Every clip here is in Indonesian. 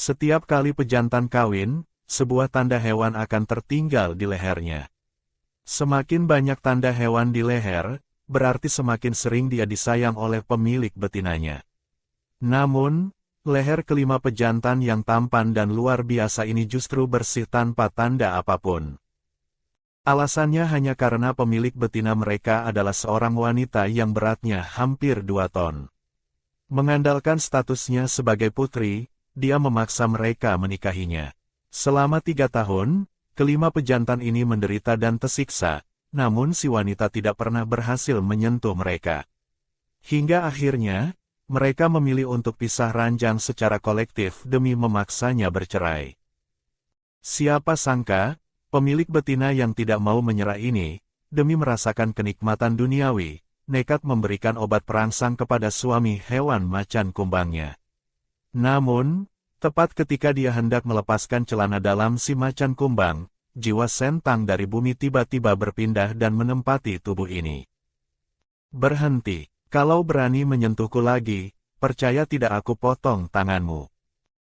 Setiap kali pejantan kawin, sebuah tanda hewan akan tertinggal di lehernya. Semakin banyak tanda hewan di leher, berarti semakin sering dia disayang oleh pemilik betinanya. Namun, leher kelima pejantan yang tampan dan luar biasa ini justru bersih tanpa tanda apapun. Alasannya hanya karena pemilik betina mereka adalah seorang wanita yang beratnya hampir 2 ton. Mengandalkan statusnya sebagai putri, dia memaksa mereka menikahinya. Selama 3 tahun, kelima pejantan ini menderita dan tersiksa, namun si wanita tidak pernah berhasil menyentuh mereka. Hingga akhirnya, mereka memilih untuk pisah ranjang secara kolektif demi memaksanya bercerai. Siapa sangka, pemilik betina yang tidak mau menyerah ini, demi merasakan kenikmatan duniawi, nekat memberikan obat perangsang kepada suami hewan macan kumbangnya. Namun, tepat ketika dia hendak melepaskan celana dalam si macan kumbang, jiwa Sentang dari bumi tiba-tiba berpindah dan menempati tubuh ini. Berhenti, kalau berani menyentuhku lagi, percaya tidak aku potong tanganmu.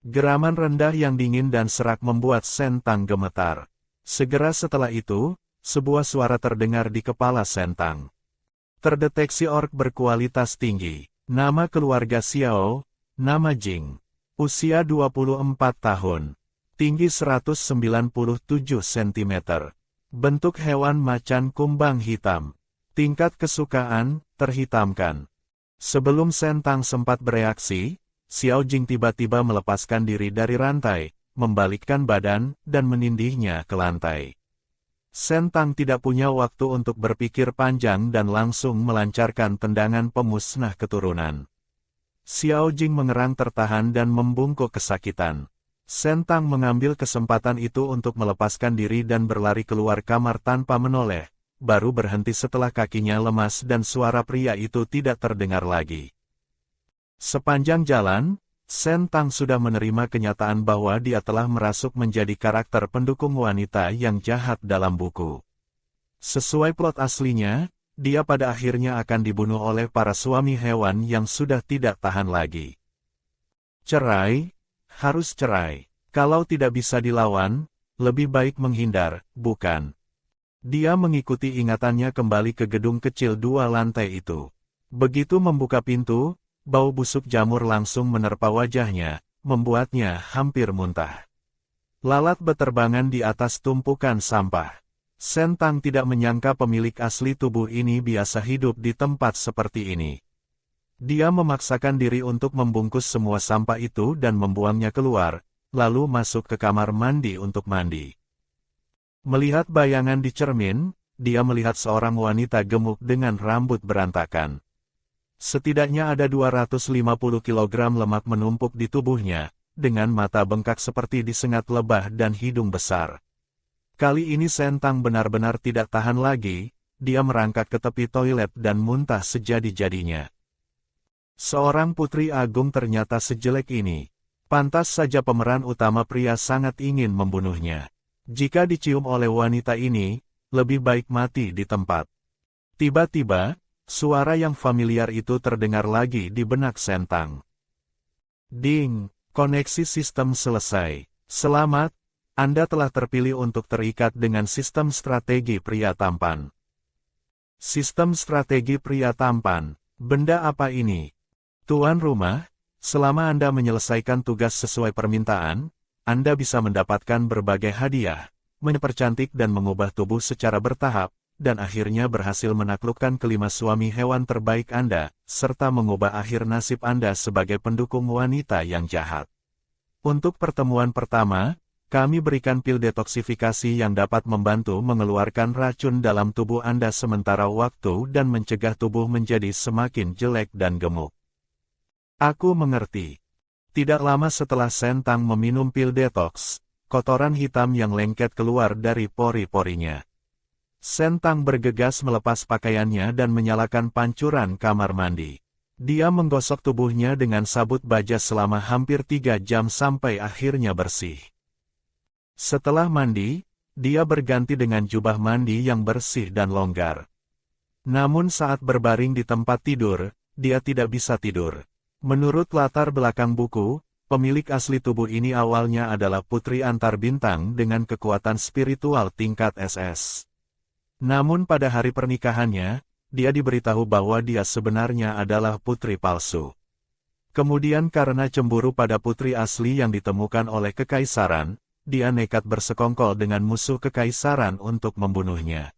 Geraman rendah yang dingin dan serak membuat Sentang gemetar. Segera setelah itu, sebuah suara terdengar di kepala Sentang. Terdeteksi ork berkualitas tinggi. Nama keluarga Xiao, nama Jing. Usia 24 tahun. Tinggi 197 cm. Bentuk hewan macan kumbang hitam. Tingkat kesukaan, terhitamkan. Sebelum Sentang sempat bereaksi, Xiao Jing tiba-tiba melepaskan diri dari rantai, membalikkan badan, dan menindihnya ke lantai. Sentang tidak punya waktu untuk berpikir panjang dan langsung melancarkan tendangan pemusnah keturunan. Xiao Jing mengerang tertahan dan membungkuk kesakitan. Sentang mengambil kesempatan itu untuk melepaskan diri dan berlari keluar kamar tanpa menoleh, baru berhenti setelah kakinya lemas dan suara pria itu tidak terdengar lagi. Sepanjang jalan, Sentang sudah menerima kenyataan bahwa dia telah merasuk menjadi karakter pendukung wanita yang jahat dalam buku. Sesuai plot aslinya, dia pada akhirnya akan dibunuh oleh para suami hewan yang sudah tidak tahan lagi. Cerai, harus cerai. Kalau tidak bisa dilawan, lebih baik menghindar, bukan? Dia mengikuti ingatannya kembali ke gedung kecil 2 lantai itu. Begitu membuka pintu, bau busuk jamur langsung menerpa wajahnya, membuatnya hampir muntah. Lalat beterbangan di atas tumpukan sampah. Sentang tidak menyangka pemilik asli tubuh ini biasa hidup di tempat seperti ini. Dia memaksakan diri untuk membungkus semua sampah itu dan membuangnya keluar, lalu masuk ke kamar mandi untuk mandi. Melihat bayangan di cermin, dia melihat seorang wanita gemuk dengan rambut berantakan. Setidaknya ada 250 kg lemak menumpuk di tubuhnya, dengan mata bengkak seperti disengat lebah dan hidung besar. Kali ini Sentang benar-benar tidak tahan lagi, dia merangkak ke tepi toilet dan muntah sejadi-jadinya. Seorang putri agung ternyata sejelek ini. Pantas saja pemeran utama pria sangat ingin membunuhnya. Jika dicium oleh wanita ini, lebih baik mati di tempat. Tiba-tiba, suara yang familiar itu terdengar lagi di benak Sentang. Ding, koneksi sistem selesai. Selamat, Anda telah terpilih untuk terikat dengan sistem strategi pria tampan. Sistem strategi pria tampan, benda apa ini? Tuan rumah, selama Anda menyelesaikan tugas sesuai permintaan, Anda bisa mendapatkan berbagai hadiah, mempercantik dan mengubah tubuh secara bertahap, dan akhirnya berhasil menaklukkan kelima suami hewan terbaik Anda, serta mengubah akhir nasib Anda sebagai pendukung wanita yang jahat. Untuk pertemuan pertama, kami berikan pil detoksifikasi yang dapat membantu mengeluarkan racun dalam tubuh Anda sementara waktu dan mencegah tubuh menjadi semakin jelek dan gemuk. Aku mengerti. Tidak lama setelah Sentang meminum pil detox, kotoran hitam yang lengket keluar dari pori-porinya. Sentang bergegas melepas pakaiannya dan menyalakan pancuran kamar mandi. Dia menggosok tubuhnya dengan sabut baja selama hampir 3 jam sampai akhirnya bersih. Setelah mandi, dia berganti dengan jubah mandi yang bersih dan longgar. Namun saat berbaring di tempat tidur, dia tidak bisa tidur. Menurut latar belakang buku, pemilik asli tubuh ini awalnya adalah putri antar bintang dengan kekuatan spiritual tingkat SS. Namun pada hari pernikahannya, dia diberitahu bahwa dia sebenarnya adalah putri palsu. Kemudian karena cemburu pada putri asli yang ditemukan oleh kekaisaran, dia nekat bersekongkol dengan musuh kekaisaran untuk membunuhnya.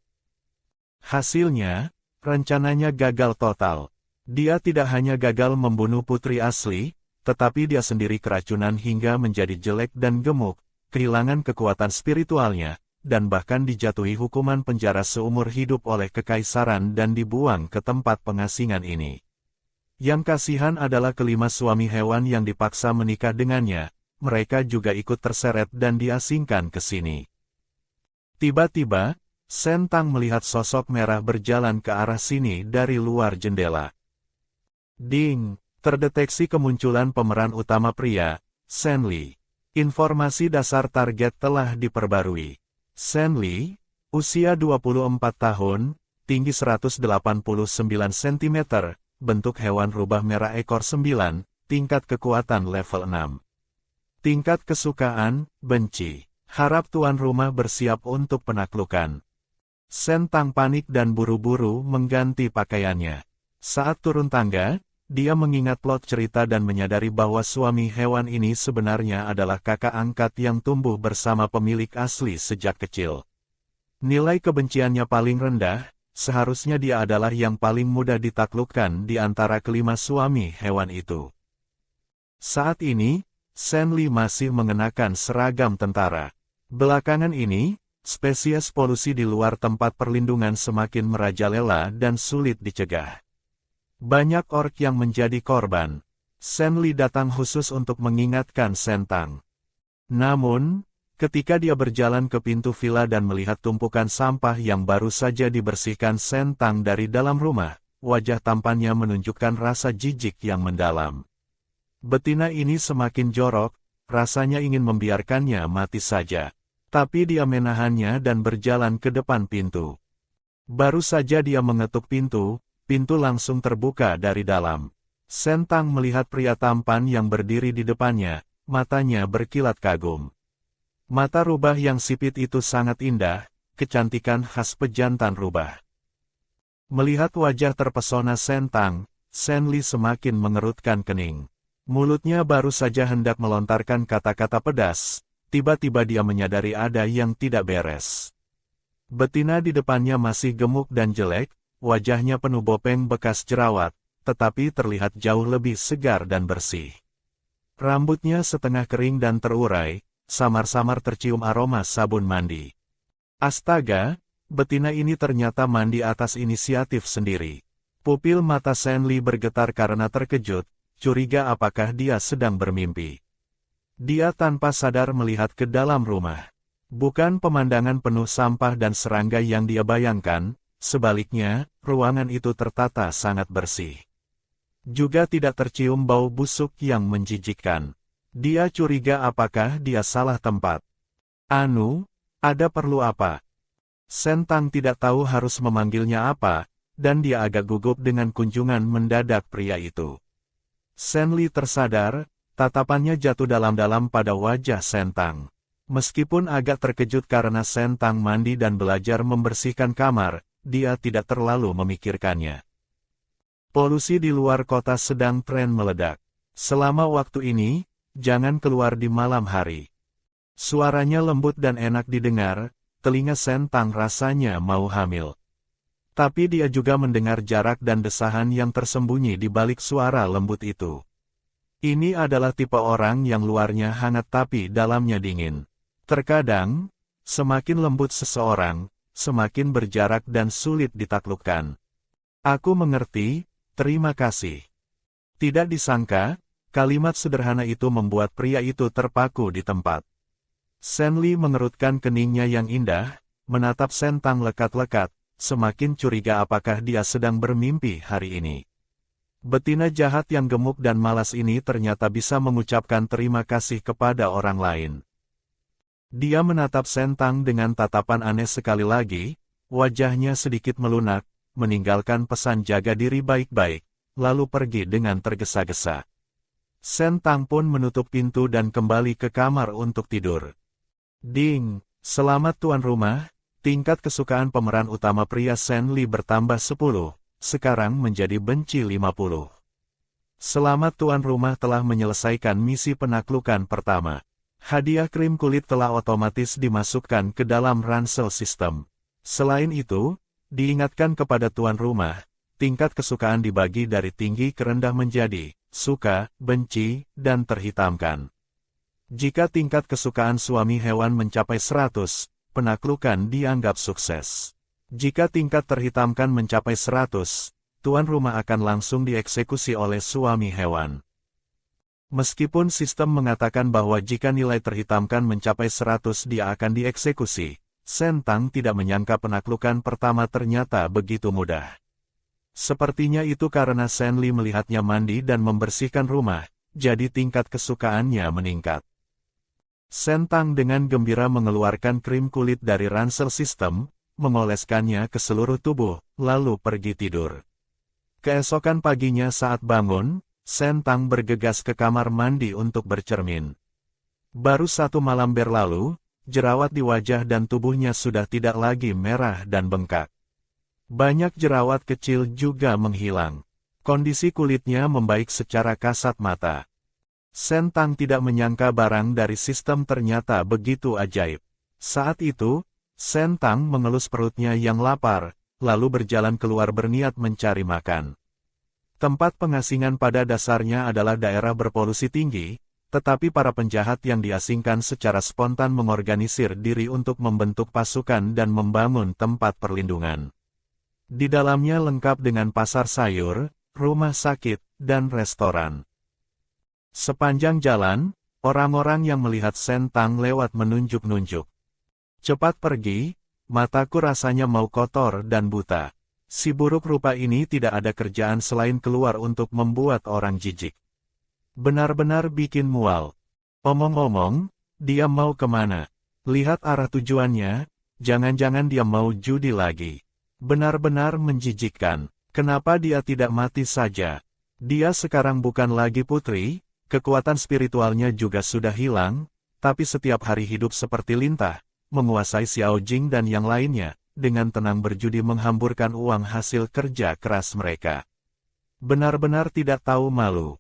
Hasilnya, rencananya gagal total. Dia tidak hanya gagal membunuh putri asli, tetapi dia sendiri keracunan hingga menjadi jelek dan gemuk, kehilangan kekuatan spiritualnya, dan bahkan dijatuhi hukuman penjara seumur hidup oleh kekaisaran dan dibuang ke tempat pengasingan ini. Yang kasihan adalah kelima suami hewan yang dipaksa menikah dengannya, mereka juga ikut terseret dan diasingkan ke sini. Tiba-tiba, Shen Tang melihat sosok merah berjalan ke arah sini dari luar jendela. Ding! Terdeteksi kemunculan pemeran utama pria, Shen Li. Informasi dasar target telah diperbarui. Shen Li, usia 24 tahun, tinggi 189 cm, bentuk hewan rubah merah ekor 9, tingkat kekuatan level 6. Tingkat kesukaan, benci. Harap tuan rumah bersiap untuk penaklukan. Shen Tang panik dan buru-buru mengganti pakaiannya. Saat turun tangga, dia mengingat plot cerita dan menyadari bahwa suami hewan ini sebenarnya adalah kakak angkat yang tumbuh bersama pemilik asli sejak kecil. Nilai kebenciannya paling rendah, seharusnya dia adalah yang paling mudah ditaklukkan di antara kelima suami hewan itu. Saat ini, Shen Li masih mengenakan seragam tentara. Belakangan ini, spesies polusi di luar tempat perlindungan semakin merajalela dan sulit dicegah. Banyak orc yang menjadi korban. Shen Li datang khusus untuk mengingatkan Shen Tang. Namun, ketika dia berjalan ke pintu villa dan melihat tumpukan sampah yang baru saja dibersihkan Shen Tang dari dalam rumah, wajah tampannya menunjukkan rasa jijik yang mendalam. Betina ini semakin jorok, rasanya ingin membiarkannya mati saja. Tapi dia menahannya dan berjalan ke depan pintu. Baru saja dia mengetuk pintu, pintu langsung terbuka dari dalam. Shen Tang melihat pria tampan yang berdiri di depannya, matanya berkilat kagum. Mata rubah yang sipit itu sangat indah, kecantikan khas pejantan rubah. Melihat wajah terpesona Shen Tang, Shen Li semakin mengerutkan kening. Mulutnya baru saja hendak melontarkan kata-kata pedas, tiba-tiba dia menyadari ada yang tidak beres. Betina di depannya masih gemuk dan jelek, wajahnya penuh bopeng bekas jerawat, tetapi terlihat jauh lebih segar dan bersih. Rambutnya setengah kering dan terurai, samar-samar tercium aroma sabun mandi. Astaga, betina ini ternyata mandi atas inisiatif sendiri. Pupil mata Shen Li bergetar karena terkejut, curiga apakah dia sedang bermimpi. Dia tanpa sadar melihat ke dalam rumah. Bukan pemandangan penuh sampah dan serangga yang dia bayangkan, sebaliknya, ruangan itu tertata sangat bersih. Juga tidak tercium bau busuk yang menjijikkan. Dia curiga apakah dia salah tempat. Anu, ada perlu apa? Shen Tang tidak tahu harus memanggilnya apa, dan dia agak gugup dengan kunjungan mendadak pria itu. Shen Li tersadar, tatapannya jatuh dalam-dalam pada wajah Shen Tang. Meskipun agak terkejut karena Shen Tang mandi dan belajar membersihkan kamar, dia tidak terlalu memikirkannya. Polusi di luar kota sedang tren meledak. Selama waktu ini, jangan keluar di malam hari. Suaranya lembut dan enak didengar, telinga Shen Tang rasanya mau hamil. Tapi dia juga mendengar jarak dan desahan yang tersembunyi di balik suara lembut itu. Ini adalah tipe orang yang luarnya hangat tapi dalamnya dingin. Terkadang, semakin lembut seseorang, semakin berjarak dan sulit ditaklukkan. Aku mengerti, terima kasih. Tidak disangka, kalimat sederhana itu membuat pria itu terpaku di tempat. Shen Li mengerutkan keningnya yang indah, menatap Shen Tang lekat-lekat, semakin curiga apakah dia sedang bermimpi hari ini. Betina jahat yang gemuk dan malas ini ternyata bisa mengucapkan terima kasih kepada orang lain. Dia menatap Shen Tang dengan tatapan aneh sekali lagi, wajahnya sedikit melunak, meninggalkan pesan jaga diri baik-baik, lalu pergi dengan tergesa-gesa. Shen Tang pun menutup pintu dan kembali ke kamar untuk tidur. Ding, selamat tuan rumah, tingkat kesukaan pemeran utama pria Shen Li bertambah 10, sekarang menjadi benci 50. Selamat tuan rumah telah menyelesaikan misi penaklukan pertama. Hadiah krim kulit telah otomatis dimasukkan ke dalam ransel sistem. Selain itu, diingatkan kepada tuan rumah, tingkat kesukaan dibagi dari tinggi ke rendah menjadi suka, benci, dan terhitamkan. Jika tingkat kesukaan suami hewan mencapai 100, penaklukan dianggap sukses. Jika tingkat terhitamkan mencapai 100, tuan rumah akan langsung dieksekusi oleh suami hewan. Meskipun sistem mengatakan bahwa jika nilai terhitamkan mencapai 100 dia akan dieksekusi, Shen Tang tidak menyangka penaklukan pertama ternyata begitu mudah. Sepertinya itu karena Shen Li melihatnya mandi dan membersihkan rumah, jadi tingkat kesukaannya meningkat. Shen Tang dengan gembira mengeluarkan krim kulit dari ransel sistem, mengoleskannya ke seluruh tubuh, lalu pergi tidur. Keesokan paginya saat bangun, Shen Tang bergegas ke kamar mandi untuk bercermin. Baru 1 malam berlalu, jerawat di wajah dan tubuhnya sudah tidak lagi merah dan bengkak. Banyak jerawat kecil juga menghilang. Kondisi kulitnya membaik secara kasat mata. Shen Tang tidak menyangka barang dari sistem ternyata begitu ajaib. Saat itu, Shen Tang mengelus perutnya yang lapar, lalu berjalan keluar berniat mencari makan. Tempat pengasingan pada dasarnya adalah daerah berpolusi tinggi, tetapi para penjahat yang diasingkan secara spontan mengorganisir diri untuk membentuk pasukan dan membangun tempat perlindungan. Di dalamnya lengkap dengan pasar sayur, rumah sakit, dan restoran. Sepanjang jalan, orang-orang yang melihat Shen Tang lewat menunjuk-nunjuk. Cepat pergi, mataku rasanya mau kotor dan buta. Si buruk rupa ini tidak ada kerjaan selain keluar untuk membuat orang jijik. Benar-benar bikin mual. Omong-omong, dia mau kemana? Lihat arah tujuannya, jangan-jangan dia mau judi lagi. Benar-benar menjijikkan. Kenapa dia tidak mati saja? Dia sekarang bukan lagi putri, kekuatan spiritualnya juga sudah hilang, tapi setiap hari hidup seperti lintah, menguasai Xiao Jing dan yang lainnya, dengan tenang berjudi menghamburkan uang hasil kerja keras mereka. Benar-benar tidak tahu malu.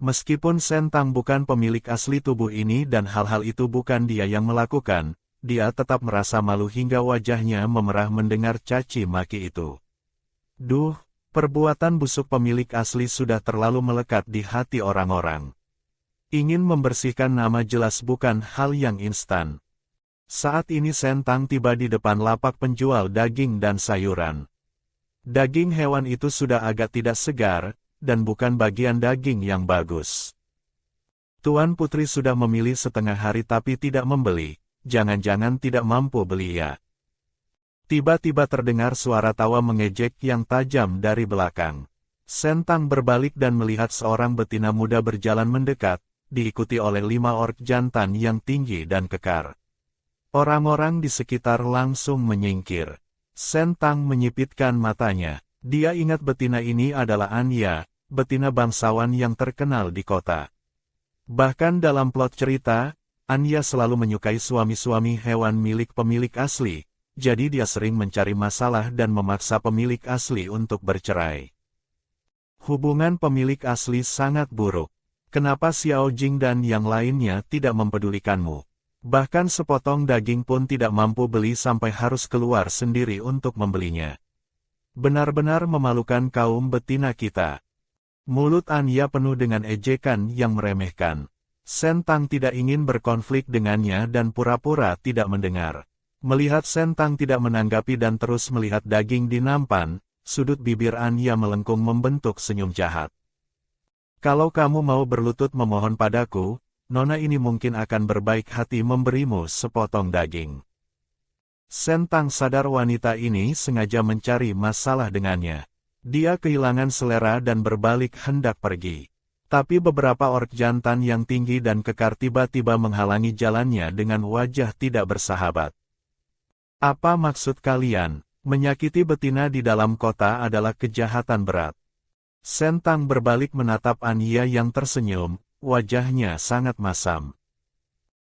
Meskipun Shen Tang bukan pemilik asli tubuh ini dan hal-hal itu bukan dia yang melakukan, dia tetap merasa malu hingga wajahnya memerah mendengar caci maki itu. Duh, perbuatan busuk pemilik asli sudah terlalu melekat di hati orang-orang. Ingin membersihkan nama jelas bukan hal yang instan. Saat ini Shen Tang tiba di depan lapak penjual daging dan sayuran. Daging hewan itu sudah agak tidak segar, dan bukan bagian daging yang bagus. Tuan Putri sudah memilih setengah hari tapi tidak membeli, jangan-jangan tidak mampu beli ya. Tiba-tiba terdengar suara tawa mengejek yang tajam dari belakang. Shen Tang berbalik dan melihat seorang betina muda berjalan mendekat, diikuti oleh 5 orc jantan yang tinggi dan kekar. Orang-orang di sekitar langsung menyingkir. Shen Tang menyipitkan matanya. Dia ingat betina ini adalah Anya, betina bangsawan yang terkenal di kota. Bahkan dalam plot cerita, Anya selalu menyukai suami-suami hewan milik pemilik asli, jadi dia sering mencari masalah dan memaksa pemilik asli untuk bercerai. Hubungan pemilik asli sangat buruk. Kenapa Xiao Jing dan yang lainnya tidak mempedulikanmu? Bahkan sepotong daging pun tidak mampu beli sampai harus keluar sendiri untuk membelinya. Benar-benar memalukan kaum betina kita. Mulut Anya penuh dengan ejekan yang meremehkan. Shen Tang tidak ingin berkonflik dengannya dan pura-pura tidak mendengar. Melihat Shen Tang tidak menanggapi dan terus melihat daging di nampan, sudut bibir Anya melengkung membentuk senyum jahat. Kalau kamu mau berlutut memohon padaku, Nona ini mungkin akan berbaik hati memberimu sepotong daging. Shen Tang sadar wanita ini sengaja mencari masalah dengannya. Dia kehilangan selera dan berbalik hendak pergi. Tapi beberapa orc jantan yang tinggi dan kekar tiba-tiba menghalangi jalannya dengan wajah tidak bersahabat. Apa maksud kalian? Menyakiti betina di dalam kota adalah kejahatan berat. Shen Tang berbalik menatap Anya yang tersenyum, wajahnya sangat masam.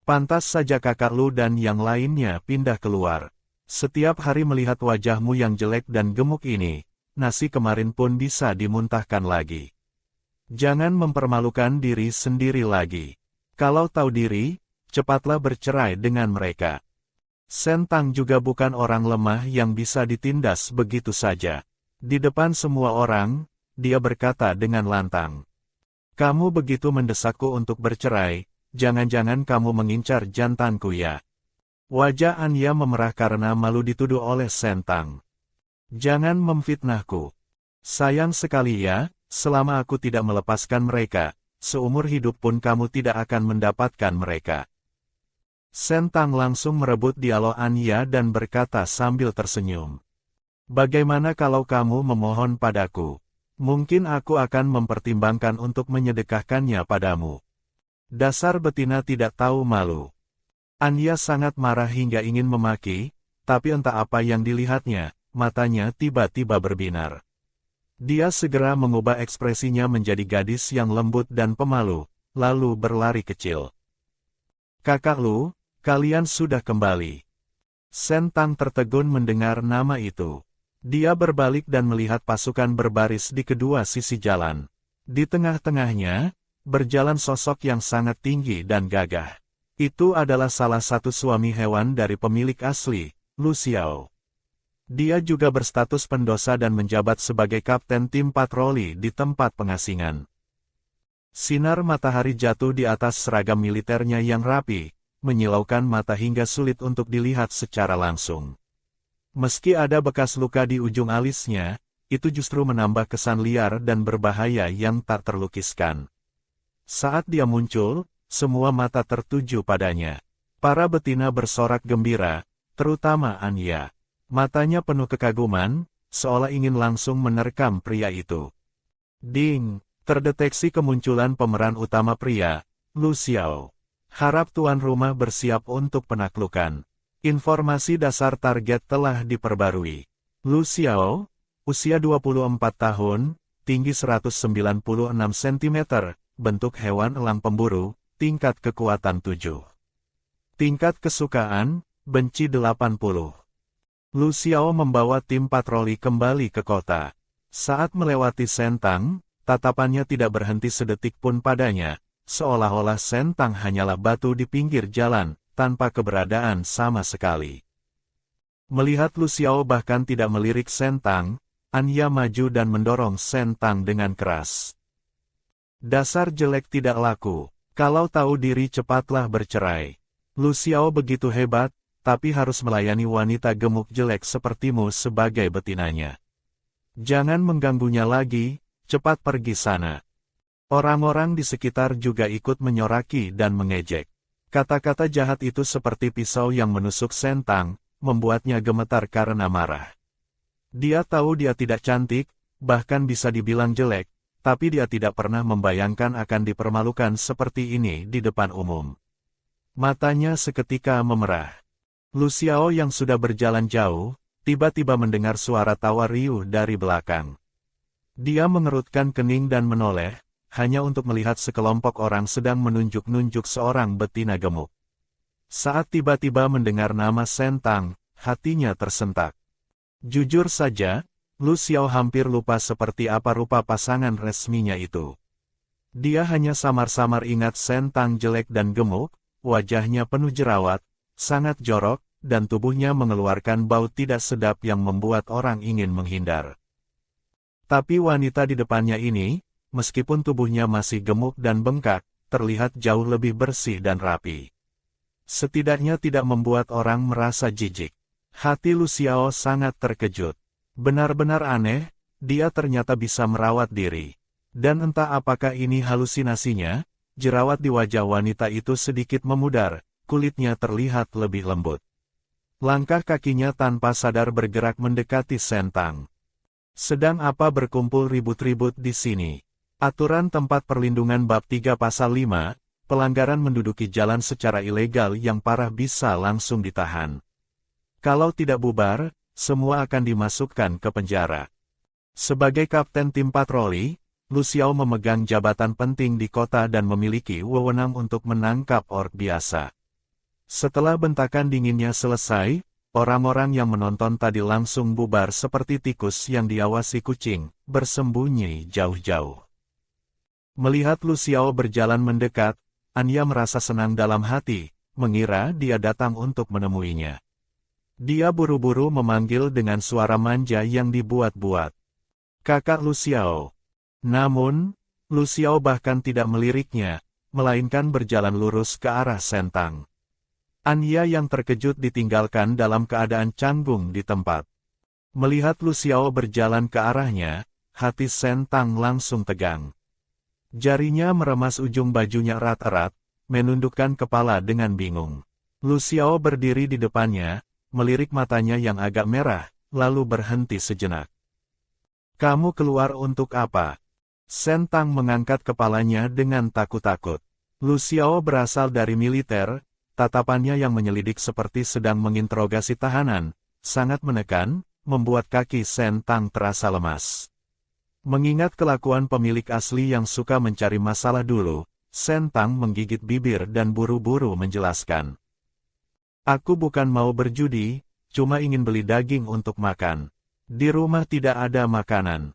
Pantas saja kakak Lu dan yang lainnya pindah keluar. Setiap hari melihat wajahmu yang jelek dan gemuk ini, nasi kemarin pun bisa dimuntahkan lagi. Jangan mempermalukan diri sendiri lagi. Kalau tahu diri, cepatlah bercerai dengan mereka. Sentang juga bukan orang lemah yang bisa ditindas begitu saja. Di depan semua orang, dia berkata dengan lantang. Kamu begitu mendesakku untuk bercerai, jangan-jangan kamu mengincar jantanku ya. Wajah Anya memerah karena malu dituduh oleh Sentang. Jangan memfitnahku. Sayang sekali ya, selama aku tidak melepaskan mereka, seumur hidup pun kamu tidak akan mendapatkan mereka. Sentang langsung merebut dialog Anya dan berkata sambil tersenyum. Bagaimana kalau kamu memohon padaku? Mungkin aku akan mempertimbangkan untuk menyedekahkannya padamu. Dasar betina tidak tahu malu. Anya sangat marah hingga ingin memaki, tapi entah apa yang dilihatnya, matanya tiba-tiba berbinar. Dia segera mengubah ekspresinya menjadi gadis yang lembut dan pemalu, lalu berlari kecil. Kakak Lu, kalian sudah kembali. Sentang tertegun mendengar nama itu. Dia berbalik dan melihat pasukan berbaris di kedua sisi jalan. Di tengah-tengahnya, berjalan sosok yang sangat tinggi dan gagah. Itu adalah salah satu suami hewan dari pemilik asli, Lu Xiao. Dia juga berstatus pendosa dan menjabat sebagai kapten tim patroli di tempat pengasingan. Sinar matahari jatuh di atas seragam militernya yang rapi, menyilaukan mata hingga sulit untuk dilihat secara langsung. Meski ada bekas luka di ujung alisnya, itu justru menambah kesan liar dan berbahaya yang tak terlukiskan. Saat dia muncul, semua mata tertuju padanya. Para betina bersorak gembira, terutama Anya. Matanya penuh kekaguman, seolah ingin langsung menerkam pria itu. Ding, terdeteksi kemunculan pemeran utama pria, Lu Xiao. Harap tuan rumah bersiap untuk penaklukan. Informasi dasar target telah diperbarui. Lu Xiao, usia 24 tahun, tinggi 196 cm, bentuk hewan elang pemburu, tingkat kekuatan 7. Tingkat kesukaan, benci 80. Lu Xiao membawa tim patroli kembali ke kota. Saat melewati Sentang, tatapannya tidak berhenti sedetik pun padanya, seolah-olah Sentang hanyalah batu di pinggir jalan, tanpa keberadaan sama sekali. Melihat Lu Xiao bahkan tidak melirik Sentang, Anya maju dan mendorong Sentang dengan keras. Dasar jelek tidak laku, kalau tahu diri cepatlah bercerai. Lu Xiao begitu hebat, tapi harus melayani wanita gemuk jelek sepertimu sebagai betinanya. Jangan mengganggunya lagi, cepat pergi sana. Orang-orang di sekitar juga ikut menyoraki dan mengejek. Kata-kata jahat itu seperti pisau yang menusuk Sentang, membuatnya gemetar karena marah. Dia tahu dia tidak cantik, bahkan bisa dibilang jelek, tapi dia tidak pernah membayangkan akan dipermalukan seperti ini di depan umum. Matanya seketika memerah. Lu Xiao yang sudah berjalan jauh, tiba-tiba mendengar suara tawa riuh dari belakang. Dia mengerutkan kening dan menoleh, hanya untuk melihat sekelompok orang sedang menunjuk-nunjuk seorang betina gemuk. Saat tiba-tiba mendengar nama Sentang, hatinya tersentak. Jujur saja, Lu Xiao hampir lupa seperti apa rupa pasangan resminya itu. Dia hanya samar-samar ingat Sentang jelek dan gemuk, wajahnya penuh jerawat, sangat jorok, dan tubuhnya mengeluarkan bau tidak sedap yang membuat orang ingin menghindar. Tapi wanita di depannya ini, meskipun tubuhnya masih gemuk dan bengkak, terlihat jauh lebih bersih dan rapi. Setidaknya tidak membuat orang merasa jijik. Hati Lu Xiao sangat terkejut. Benar-benar aneh, dia ternyata bisa merawat diri. Dan entah apakah ini halusinasinya, jerawat di wajah wanita itu sedikit memudar, kulitnya terlihat lebih lembut. Langkah kakinya tanpa sadar bergerak mendekati Sentang. Sedang apa berkumpul ribut-ribut di sini? Aturan tempat perlindungan bab 3 pasal 5, pelanggaran menduduki jalan secara ilegal yang parah bisa langsung ditahan. Kalau tidak bubar, semua akan dimasukkan ke penjara. Sebagai kapten tim patroli, Lu Xiao memegang jabatan penting di kota dan memiliki wewenang untuk menangkap orc biasa. Setelah bentakan dinginnya selesai, orang-orang yang menonton tadi langsung bubar seperti tikus yang diawasi kucing, bersembunyi jauh-jauh. Melihat Lu Xiao berjalan mendekat, Anya merasa senang dalam hati, mengira dia datang untuk menemuinya. Dia buru-buru memanggil dengan suara manja yang dibuat-buat. Kakak Lu Xiao. Namun, Lu Xiao bahkan tidak meliriknya, melainkan berjalan lurus ke arah Sentang. Anya yang terkejut ditinggalkan dalam keadaan canggung di tempat. Melihat Lu Xiao berjalan ke arahnya, hati Sentang langsung tegang. Jarinya meremas ujung bajunya erat-erat, menundukkan kepala dengan bingung. Lu Xiao berdiri di depannya, melirik matanya yang agak merah, lalu berhenti sejenak. Kamu keluar untuk apa? Sentang mengangkat kepalanya dengan takut-takut. Lu Xiao berasal dari militer, tatapannya yang menyelidik seperti sedang menginterogasi tahanan, sangat menekan, membuat kaki Sentang terasa lemas. Mengingat kelakuan pemilik asli yang suka mencari masalah dulu, Sentang menggigit bibir dan buru-buru menjelaskan. Aku bukan mau berjudi, cuma ingin beli daging untuk makan. Di rumah tidak ada makanan.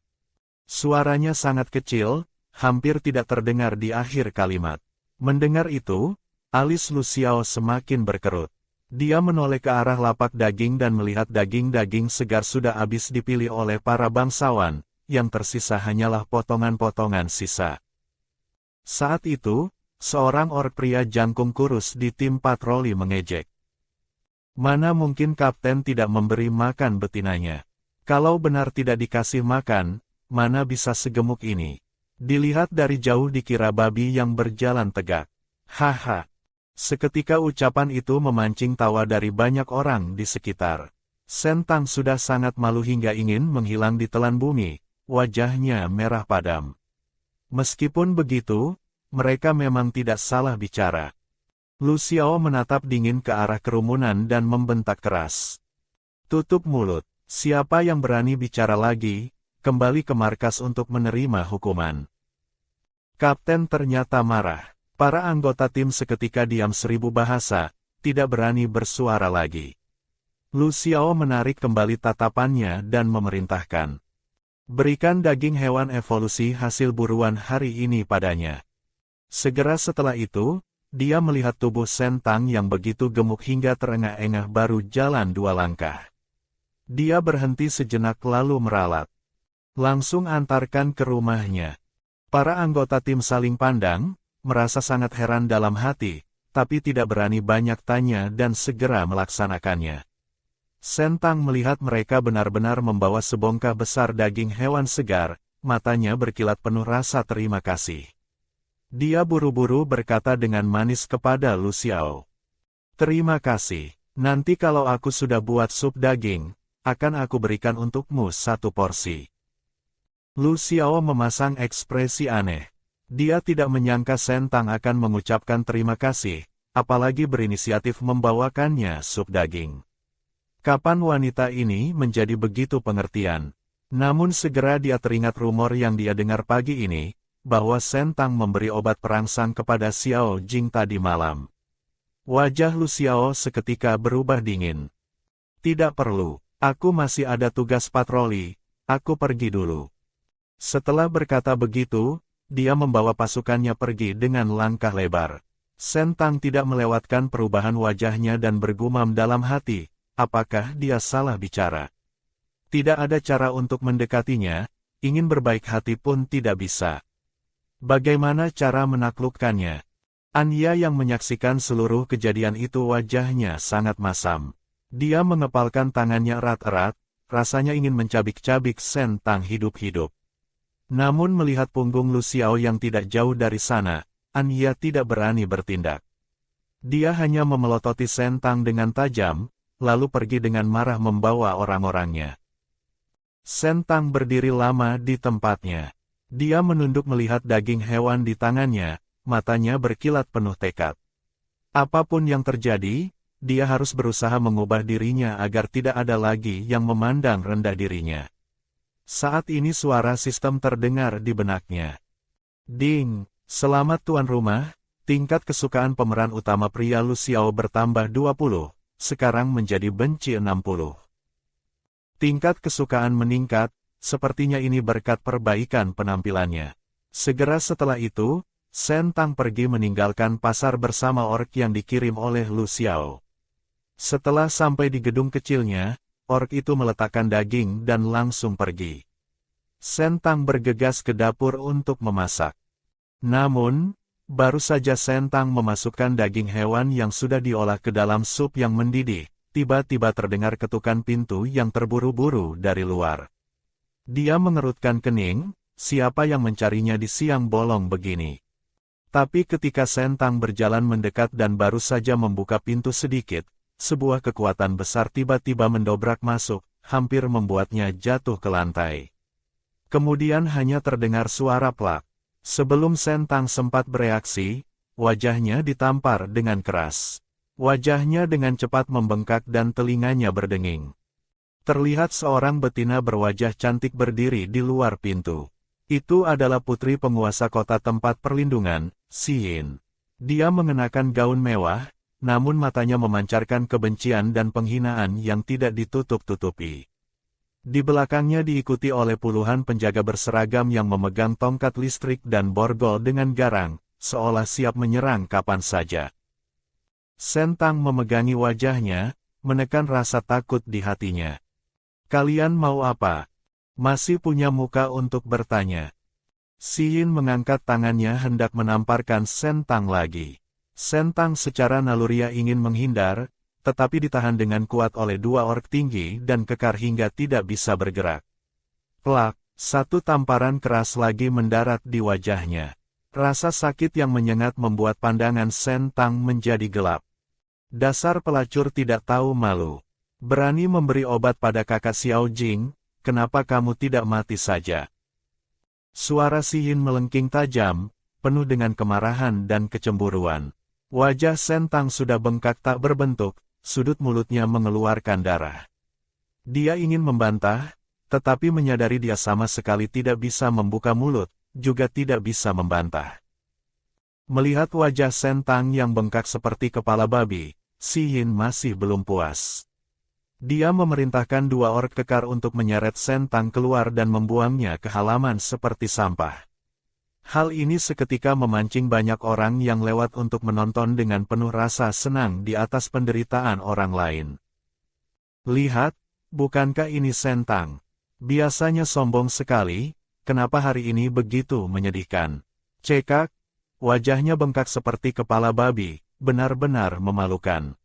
Suaranya sangat kecil, hampir tidak terdengar di akhir kalimat. Mendengar itu, alis Lu Xiao semakin berkerut. Dia menoleh ke arah lapak daging dan melihat daging-daging segar sudah habis dipilih oleh para bangsawan, yang tersisa hanyalah potongan-potongan sisa. Saat itu, seorang orc pria jangkung kurus di tim patroli mengejek. Mana mungkin kapten tidak memberi makan betinanya? Kalau benar tidak dikasih makan, mana bisa segemuk ini? Dilihat dari jauh dikira babi yang berjalan tegak. Haha. Seketika ucapan itu memancing tawa dari banyak orang di sekitar. Sentang sudah sangat malu hingga ingin menghilang di telan bumi, wajahnya merah padam. Meskipun begitu, mereka memang tidak salah bicara. Lu Xiao menatap dingin ke arah kerumunan dan membentak keras. Tutup mulut, siapa yang berani bicara lagi? Kembali ke markas untuk menerima hukuman. Kapten ternyata marah. Para anggota tim seketika diam 1000 bahasa, tidak berani bersuara lagi. Lu Xiao menarik kembali tatapannya dan memerintahkan. Berikan daging hewan evolusi hasil buruan hari ini padanya. Segera setelah itu, dia melihat tubuh Sentang yang begitu gemuk hingga terengah-engah baru jalan 2 langkah. Dia berhenti sejenak lalu meralat. Langsung antarkan ke rumahnya. Para anggota tim saling pandang, merasa sangat heran dalam hati, tapi tidak berani banyak tanya dan segera melaksanakannya. Sentang melihat mereka benar-benar membawa sebongkah besar daging hewan segar, matanya berkilat penuh rasa terima kasih. Dia buru-buru berkata dengan manis kepada Lu Xiao. Terima kasih, nanti kalau aku sudah buat sup daging, akan aku berikan untukmu 1 porsi. Lu Xiao memasang ekspresi aneh. Dia tidak menyangka Sentang akan mengucapkan terima kasih, apalagi berinisiatif membawakannya sup daging. Kapan wanita ini menjadi begitu pengertian? Namun segera dia teringat rumor yang dia dengar pagi ini, bahwa Sentang memberi obat perangsang kepada Xiao Jing tadi malam. Wajah Lu Xiao seketika berubah dingin. Tidak perlu, aku masih ada tugas patroli, aku pergi dulu. Setelah berkata begitu, dia membawa pasukannya pergi dengan langkah lebar. Sentang tidak melewatkan perubahan wajahnya dan bergumam dalam hati, apakah dia salah bicara? Tidak ada cara untuk mendekatinya, ingin berbaik hati pun tidak bisa. Bagaimana cara menaklukkannya? Anya yang menyaksikan seluruh kejadian itu wajahnya sangat masam. Dia mengepalkan tangannya erat-erat, rasanya ingin mencabik-cabik Sentang hidup-hidup. Namun melihat punggung Lu Xiao yang tidak jauh dari sana, Anya tidak berani bertindak. Dia hanya memelototi Sentang dengan tajam, lalu pergi dengan marah membawa orang-orangnya. Sentang berdiri lama di tempatnya. Dia menunduk melihat daging hewan di tangannya, matanya berkilat penuh tekad. Apapun yang terjadi, dia harus berusaha mengubah dirinya agar tidak ada lagi yang memandang rendah dirinya. Saat ini suara sistem terdengar di benaknya. Ding, selamat tuan rumah, tingkat kesukaan pemeran utama pria Lu Xiao bertambah 20, sekarang menjadi benci 60. Tingkat kesukaan meningkat, sepertinya ini berkat perbaikan penampilannya. Segera setelah itu, Shen Tang pergi meninggalkan pasar bersama orc yang dikirim oleh Lu Xiao. Setelah sampai di gedung kecilnya, orc itu meletakkan daging dan langsung pergi. Shen Tang bergegas ke dapur untuk memasak. Namun, baru saja Shen Tang memasukkan daging hewan yang sudah diolah ke dalam sup yang mendidih, tiba-tiba terdengar ketukan pintu yang terburu-buru dari luar. Dia mengerutkan kening, siapa yang mencarinya di siang bolong begini? Tapi ketika Shen Tang berjalan mendekat dan baru saja membuka pintu sedikit, sebuah kekuatan besar tiba-tiba mendobrak masuk, hampir membuatnya jatuh ke lantai. Kemudian hanya terdengar suara plak. Sebelum Shen Tang sempat bereaksi, wajahnya ditampar dengan keras. Wajahnya dengan cepat membengkak dan telinganya berdenging. Terlihat seorang betina berwajah cantik berdiri di luar pintu. Itu adalah putri penguasa kota tempat perlindungan, Xiyin. Dia mengenakan gaun mewah, namun matanya memancarkan kebencian dan penghinaan yang tidak ditutup-tutupi. Di belakangnya diikuti oleh puluhan penjaga berseragam yang memegang tongkat listrik dan borgol dengan garang, seolah siap menyerang kapan saja. Shen Tang memegangi wajahnya, menekan rasa takut di hatinya. Kalian mau apa? Masih punya muka untuk bertanya. Xiyin mengangkat tangannya hendak menamparkan Shen Tang lagi. Shen Tang secara naluriah ingin menghindar, tetapi ditahan dengan kuat oleh dua orc tinggi dan kekar hingga tidak bisa bergerak. Plak, satu tamparan keras lagi mendarat di wajahnya. Rasa sakit yang menyengat membuat pandangan Shen Tang menjadi gelap. Dasar pelacur tidak tahu malu. Berani memberi obat pada kakak Xiao Jing, kenapa kamu tidak mati saja? Suara Xiyin melengking tajam, penuh dengan kemarahan dan kecemburuan. Wajah Shen Tang sudah bengkak tak berbentuk, sudut mulutnya mengeluarkan darah. Dia ingin membantah, tetapi menyadari dia sama sekali tidak bisa membuka mulut, juga tidak bisa membantah. Melihat wajah Shen Tang yang bengkak seperti kepala babi, Xiyin masih belum puas. Dia memerintahkan dua orc kekar untuk menyeret Shen Tang keluar dan membuangnya ke halaman seperti sampah. Hal ini seketika memancing banyak orang yang lewat untuk menonton dengan penuh rasa senang di atas penderitaan orang lain. Lihat, bukankah ini Shen Tang? Biasanya sombong sekali, kenapa hari ini begitu menyedihkan? Cekak, wajahnya bengkak seperti kepala babi, benar-benar memalukan.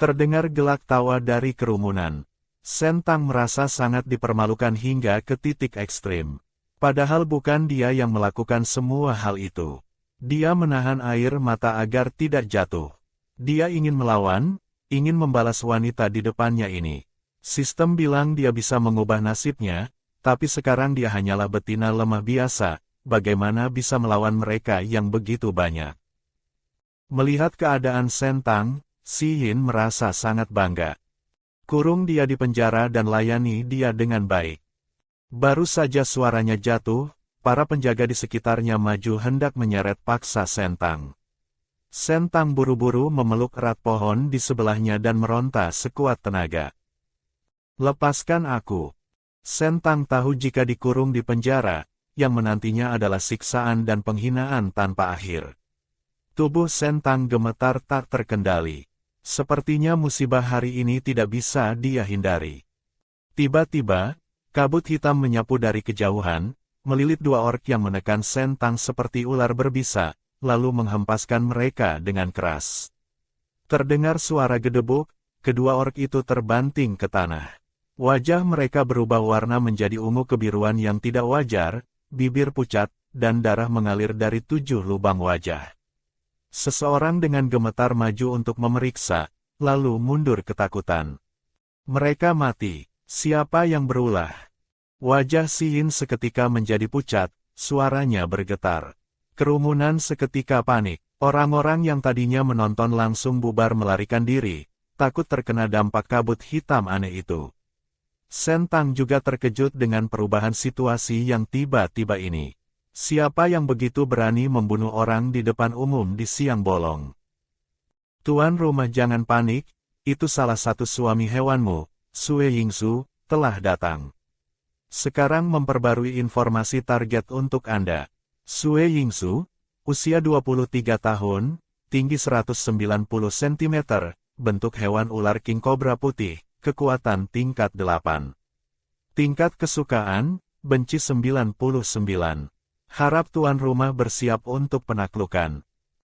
Terdengar gelak tawa dari kerumunan. Shen Tang merasa sangat dipermalukan hingga ke titik ekstrim. Padahal bukan dia yang melakukan semua hal itu. Dia menahan air mata agar tidak jatuh. Dia ingin melawan, ingin membalas wanita di depannya ini. Sistem bilang dia bisa mengubah nasibnya, tapi sekarang dia hanyalah betina lemah biasa, bagaimana bisa melawan mereka yang begitu banyak. Melihat keadaan Shen Tang, Xiyin merasa sangat bangga. Kurung dia di penjara dan layani dia dengan baik. Baru saja suaranya jatuh, para penjaga di sekitarnya maju hendak menyeret paksa Shen Tang. Shen Tang buru-buru memeluk erat pohon di sebelahnya dan meronta sekuat tenaga. Lepaskan aku. Shen Tang tahu jika dikurung di penjara, yang menantinya adalah siksaan dan penghinaan tanpa akhir. Tubuh Shen Tang gemetar tak terkendali. Sepertinya musibah hari ini tidak bisa dia hindari. Tiba-tiba, kabut hitam menyapu dari kejauhan, melilit dua orc yang menekan Shen Tang seperti ular berbisa, lalu menghempaskan mereka dengan keras. Terdengar suara gedebuk, kedua orc itu terbanting ke tanah. Wajah mereka berubah warna menjadi ungu kebiruan yang tidak wajar, bibir pucat, dan darah mengalir dari 7 lubang wajah. Seseorang dengan gemetar maju untuk memeriksa, lalu mundur ketakutan. Mereka mati. Siapa yang berulah? Wajah Xiyin seketika menjadi pucat, suaranya bergetar. Kerumunan seketika panik. Orang-orang yang tadinya menonton langsung bubar melarikan diri, takut terkena dampak kabut hitam aneh itu. Sentang juga terkejut dengan perubahan situasi yang tiba-tiba ini. Siapa yang begitu berani membunuh orang di depan umum di siang bolong? Tuan rumah jangan panik, itu salah satu suami hewanmu, Sue Yingsu, telah datang. Sekarang memperbarui informasi target untuk Anda. Sue Yingsu, usia 23 tahun, tinggi 190 cm, bentuk hewan ular king cobra putih, kekuatan tingkat 8. Tingkat kesukaan, benci 99. Harap tuan rumah bersiap untuk penaklukan.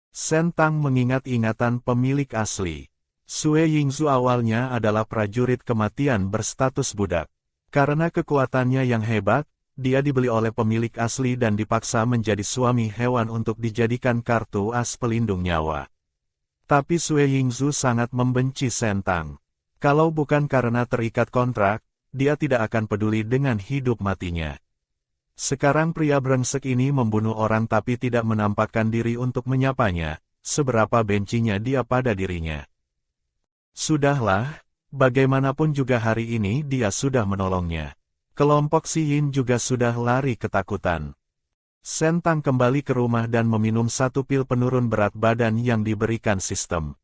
Sentang mengingat ingatan pemilik asli. Sue Yingsu awalnya adalah prajurit kematian berstatus budak. Karena kekuatannya yang hebat, dia dibeli oleh pemilik asli dan dipaksa menjadi suami hewan untuk dijadikan kartu as pelindung nyawa. Tapi Sue Yingsu sangat membenci Sentang. Kalau bukan karena terikat kontrak, dia tidak akan peduli dengan hidup matinya. Sekarang pria brengsek ini membunuh orang tapi tidak menampakkan diri untuk menyapanya, seberapa bencinya dia pada dirinya. Sudahlah, bagaimanapun juga hari ini dia sudah menolongnya. Kelompok Si Yin juga sudah lari ketakutan. Sentang kembali ke rumah dan meminum satu pil penurun berat badan yang diberikan sistem.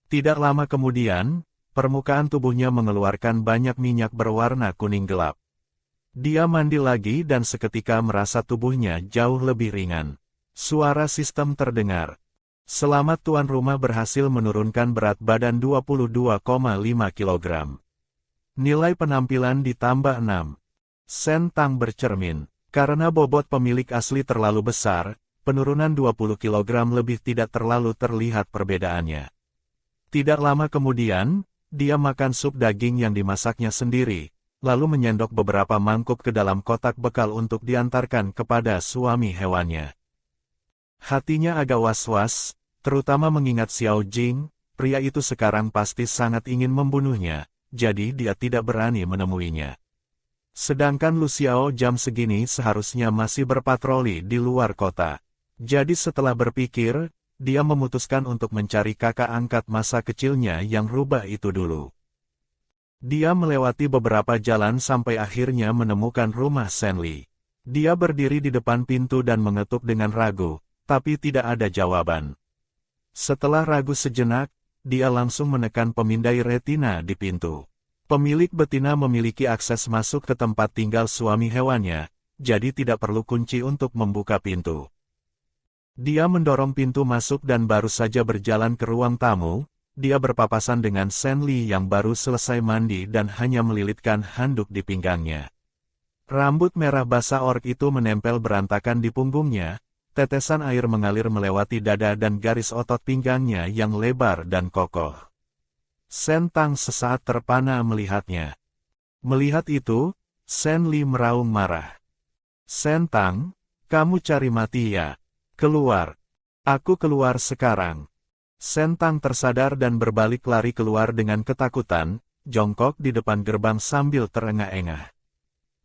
Tidak lama kemudian, permukaan tubuhnya mengeluarkan banyak minyak berwarna kuning gelap. Dia mandi lagi dan seketika merasa tubuhnya jauh lebih ringan. Suara sistem terdengar. Selamat tuan rumah berhasil menurunkan berat badan 22,5 kg. Nilai penampilan ditambah 6. Sentang bercermin. Karena bobot pemilik asli terlalu besar, penurunan 20 kg lebih tidak terlalu terlihat perbedaannya. Tidak lama kemudian, dia makan sup daging yang dimasaknya sendiri, lalu menyendok beberapa mangkuk ke dalam kotak bekal untuk diantarkan kepada suami hewannya. Hatinya agak was-was, terutama mengingat Xiao Jing, pria itu sekarang pasti sangat ingin membunuhnya, jadi dia tidak berani menemuinya. Sedangkan Lu Xiao jam segini seharusnya masih berpatroli di luar kota. Jadi setelah berpikir, dia memutuskan untuk mencari kakak angkat masa kecilnya yang rubah itu dulu. Dia melewati beberapa jalan sampai akhirnya menemukan rumah Senli. Dia berdiri di depan pintu dan mengetuk dengan ragu, tapi tidak ada jawaban. Setelah ragu sejenak, dia langsung menekan pemindai retina di pintu. Pemilik betina memiliki akses masuk ke tempat tinggal suami hewannya, jadi tidak perlu kunci untuk membuka pintu. Dia mendorong pintu masuk dan baru saja berjalan ke ruang tamu, dia berpapasan dengan Senli yang baru selesai mandi dan hanya melilitkan handuk di pinggangnya. Rambut merah basah ork itu menempel berantakan di punggungnya, tetesan air mengalir melewati dada dan garis otot pinggangnya yang lebar dan kokoh. Sentang sesaat terpana melihatnya. Melihat itu, Senli meraung marah. Sentang, kamu cari mati ya? Keluar. Aku keluar sekarang. Sentang tersadar dan berbalik lari keluar dengan ketakutan, jongkok di depan gerbang sambil terengah-engah.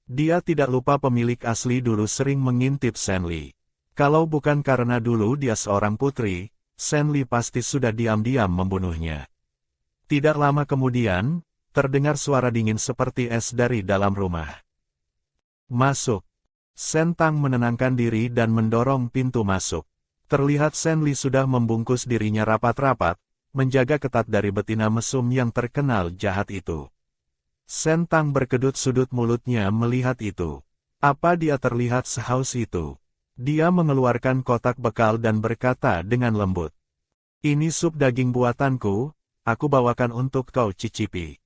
Dia tidak lupa pemilik asli dulu sering mengintip Senli. Kalau bukan karena dulu dia seorang putri, Senli pasti sudah diam-diam membunuhnya. Tidak lama kemudian, terdengar suara dingin seperti es dari dalam rumah. Masuk. Sentang menenangkan diri dan mendorong pintu masuk. Terlihat Senli sudah membungkus dirinya rapat-rapat, menjaga ketat dari betina mesum yang terkenal jahat itu. Sentang berkedut sudut mulutnya melihat itu. Apa dia terlihat sehaus itu? Dia mengeluarkan kotak bekal dan berkata dengan lembut. Ini sup daging buatanku, aku bawakan untuk kau cicipi.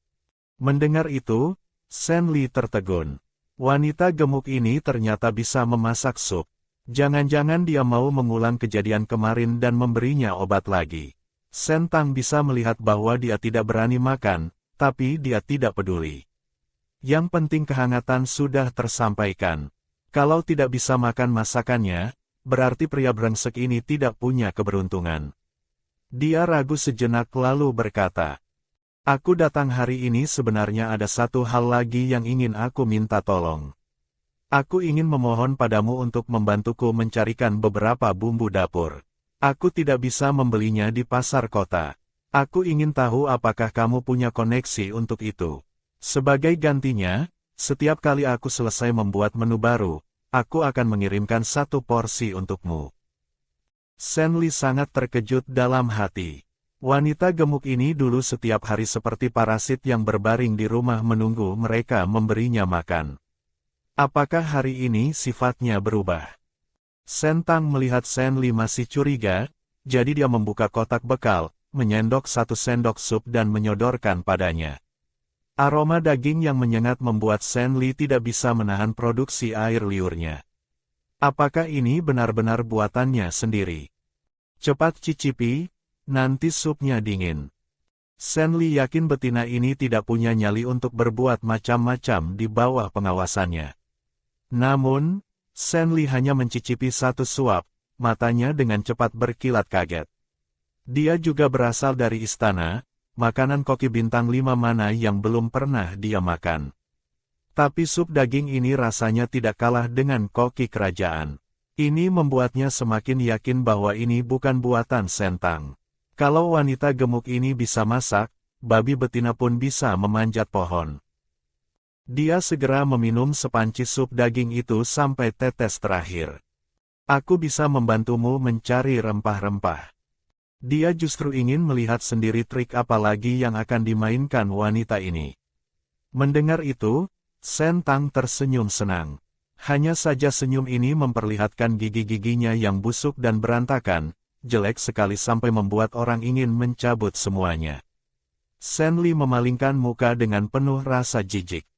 Mendengar itu, Senli tertegun. Wanita gemuk ini ternyata bisa memasak sup. Jangan-jangan dia mau mengulang kejadian kemarin dan memberinya obat lagi. Sentang bisa melihat bahwa dia tidak berani makan, tapi dia tidak peduli. Yang penting kehangatan sudah tersampaikan. Kalau tidak bisa makan masakannya, berarti pria brengsek ini tidak punya keberuntungan. Dia ragu sejenak lalu berkata, aku datang hari ini sebenarnya ada satu hal lagi yang ingin aku minta tolong. Aku ingin memohon padamu untuk membantuku mencarikan beberapa bumbu dapur. Aku tidak bisa membelinya di pasar kota. Aku ingin tahu apakah kamu punya koneksi untuk itu. Sebagai gantinya, setiap kali aku selesai membuat menu baru, aku akan mengirimkan 1 porsi untukmu. Senli sangat terkejut dalam hati. Wanita gemuk ini dulu setiap hari seperti parasit yang berbaring di rumah menunggu mereka memberinya makan. Apakah hari ini sifatnya berubah? Sentang melihat Senli masih curiga, jadi dia membuka kotak bekal, menyendok 1 sendok sup dan menyodorkan padanya. Aroma daging yang menyengat membuat Senli tidak bisa menahan produksi air liurnya. Apakah ini benar-benar buatannya sendiri? Cepat cicipi, nanti supnya dingin. Senli yakin betina ini tidak punya nyali untuk berbuat macam-macam di bawah pengawasannya. Namun, Senli hanya mencicipi 1 suap, matanya dengan cepat berkilat kaget. Dia juga berasal dari istana, makanan koki bintang 5 mana yang belum pernah dia makan. Tapi sup daging ini rasanya tidak kalah dengan koki kerajaan. Ini membuatnya semakin yakin bahwa ini bukan buatan Sentang. Kalau wanita gemuk ini bisa masak, babi betina pun bisa memanjat pohon. Dia segera meminum sepanci sup daging itu sampai tetes terakhir. Aku bisa membantumu mencari rempah-rempah. Dia justru ingin melihat sendiri trik apa lagi yang akan dimainkan wanita ini. Mendengar itu, Sentang tersenyum senang. Hanya saja senyum ini memperlihatkan gigi-giginya yang busuk dan berantakan, jelek sekali sampai membuat orang ingin mencabut semuanya. Senli memalingkan muka dengan penuh rasa jijik.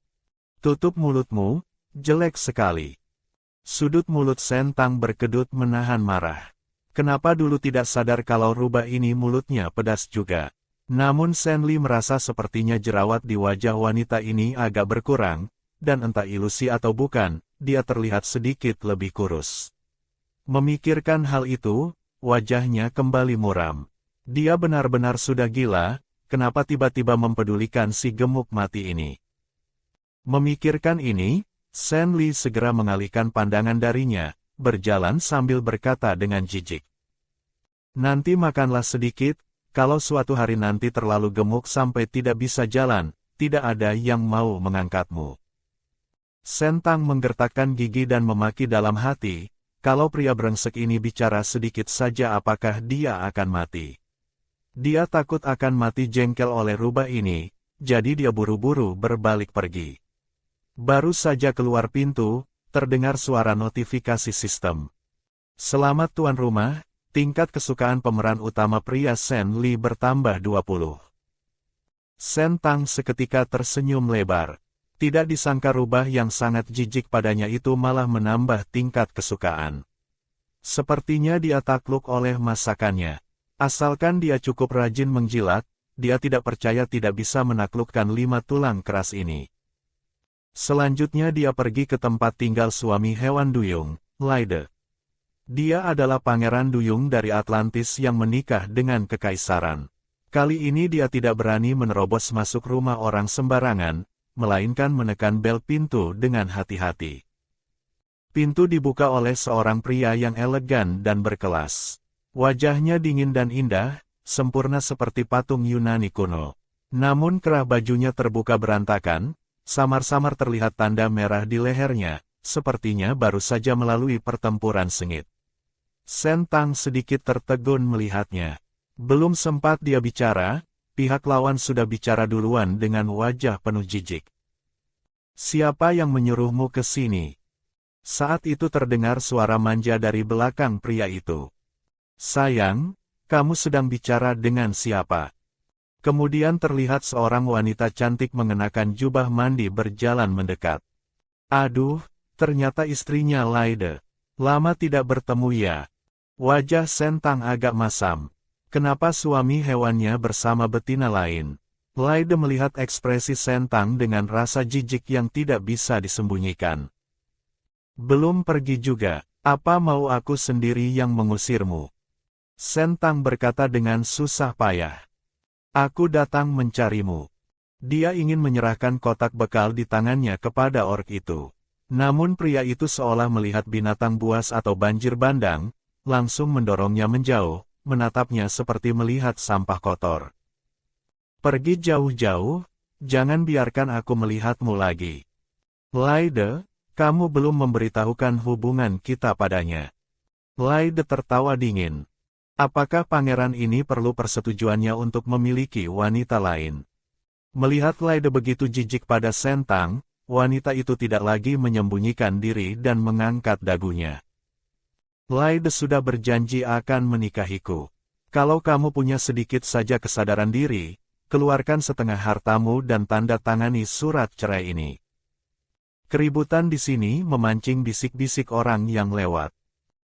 Tutup mulutmu, jelek sekali. Sudut mulut Sentang berkedut menahan marah. Kenapa dulu tidak sadar kalau rubah ini mulutnya pedas juga? Namun Senli merasa sepertinya jerawat di wajah wanita ini agak berkurang, dan entah ilusi atau bukan, dia terlihat sedikit lebih kurus. Memikirkan hal itu, wajahnya kembali muram. Dia benar-benar sudah gila, kenapa tiba-tiba mempedulikan si gemuk mati ini. Memikirkan ini, Senli segera mengalihkan pandangan darinya, berjalan sambil berkata dengan jijik. Nanti makanlah sedikit, kalau suatu hari nanti terlalu gemuk sampai tidak bisa jalan, tidak ada yang mau mengangkatmu. Sentang menggertakkan gigi dan memaki dalam hati, kalau pria brengsek ini bicara sedikit saja apakah dia akan mati. Dia takut akan mati jengkel oleh rubah ini, jadi dia buru-buru berbalik pergi. Baru saja keluar pintu, terdengar suara notifikasi sistem. Selamat tuan rumah, tingkat kesukaan pemeran utama pria Senli bertambah 20. Sentang seketika tersenyum lebar. Tidak disangka rubah yang sangat jijik padanya itu malah menambah tingkat kesukaan. Sepertinya dia takluk oleh masakannya. Asalkan dia cukup rajin menjilat, dia tidak percaya tidak bisa menaklukkan 5 tulang keras ini. Selanjutnya dia pergi ke tempat tinggal suami hewan duyung, Laide. Dia adalah pangeran duyung dari Atlantis yang menikah dengan kekaisaran. Kali ini dia tidak berani menerobos masuk rumah orang sembarangan, melainkan menekan bel pintu dengan hati-hati. Pintu dibuka oleh seorang pria yang elegan dan berkelas. Wajahnya dingin dan indah, sempurna seperti patung Yunani kuno. Namun kerah bajunya terbuka berantakan, samar-samar terlihat tanda merah di lehernya, sepertinya baru saja melalui pertempuran sengit. Sentang sedikit tertegun melihatnya. Belum sempat dia bicara, pihak lawan sudah bicara duluan dengan wajah penuh jijik. Siapa yang menyuruhmu ke sini? Saat itu terdengar suara manja dari belakang pria itu. Sayang, kamu sedang bicara dengan siapa? Kemudian terlihat seorang wanita cantik mengenakan jubah mandi berjalan mendekat. Aduh, ternyata istrinya Laide. Lama tidak bertemu ya. Wajah Sentang agak masam. Kenapa suami hewannya bersama betina lain? Laide melihat ekspresi Sentang dengan rasa jijik yang tidak bisa disembunyikan. Belum pergi juga, apa mau aku sendiri yang mengusirmu? Sentang berkata dengan susah payah. Aku datang mencarimu. Dia ingin menyerahkan kotak bekal di tangannya kepada ork itu. Namun pria itu seolah melihat binatang buas atau banjir bandang, langsung mendorongnya menjauh, menatapnya seperti melihat sampah kotor. Pergi jauh-jauh, Jangan biarkan aku melihatmu lagi. Laide, kamu belum memberitahukan hubungan kita padanya. Laide tertawa dingin. Apakah pangeran ini perlu persetujuannya untuk memiliki wanita lain? Melihat Laide begitu jijik pada Sentang, wanita itu tidak lagi menyembunyikan diri dan mengangkat dagunya. Laide sudah berjanji akan menikahiku. Kalau kamu punya sedikit saja kesadaran diri, keluarkan setengah hartamu dan tanda tangani surat cerai ini. Keributan di sini memancing bisik-bisik orang yang lewat.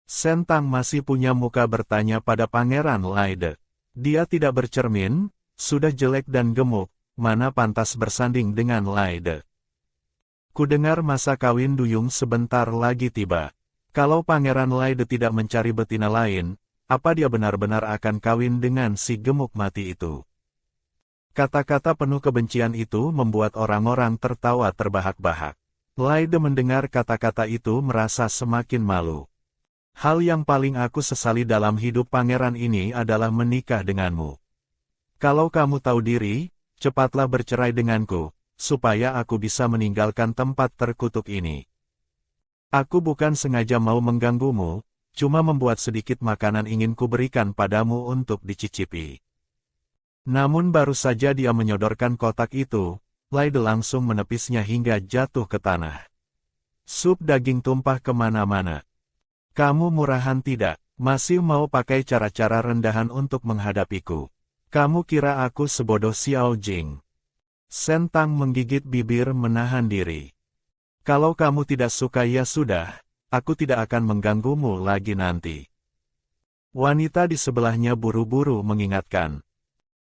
Sentang masih punya muka bertanya pada Pangeran Laide. Dia tidak bercermin, sudah jelek dan gemuk, mana pantas bersanding dengan Laide. Kudengar masa kawin Duyung sebentar lagi tiba. Kalau Pangeran Laide tidak mencari betina lain, apa dia benar-benar akan kawin dengan si gemuk mati itu? Kata-kata penuh kebencian itu membuat orang-orang tertawa terbahak-bahak. Laide mendengar kata-kata itu merasa semakin malu. Hal yang paling aku sesali dalam hidup pangeran ini adalah menikah denganmu. Kalau kamu tahu diri, cepatlah bercerai denganku, supaya aku bisa meninggalkan tempat terkutuk ini. Aku bukan sengaja mau mengganggumu, cuma membuat sedikit makanan ingin kuberikan padamu untuk dicicipi. Namun baru saja dia menyodorkan kotak itu, Laide langsung menepisnya hingga jatuh ke tanah. Sup daging tumpah kemana-mana. Kamu murahan tidak, masih mau pakai cara-cara rendahan untuk menghadapiku. Kamu kira aku sebodoh Xiao Jing? Sentang menggigit bibir menahan diri. Kalau kamu tidak suka ya sudah, aku tidak akan mengganggumu lagi nanti. Wanita di sebelahnya buru-buru mengingatkan.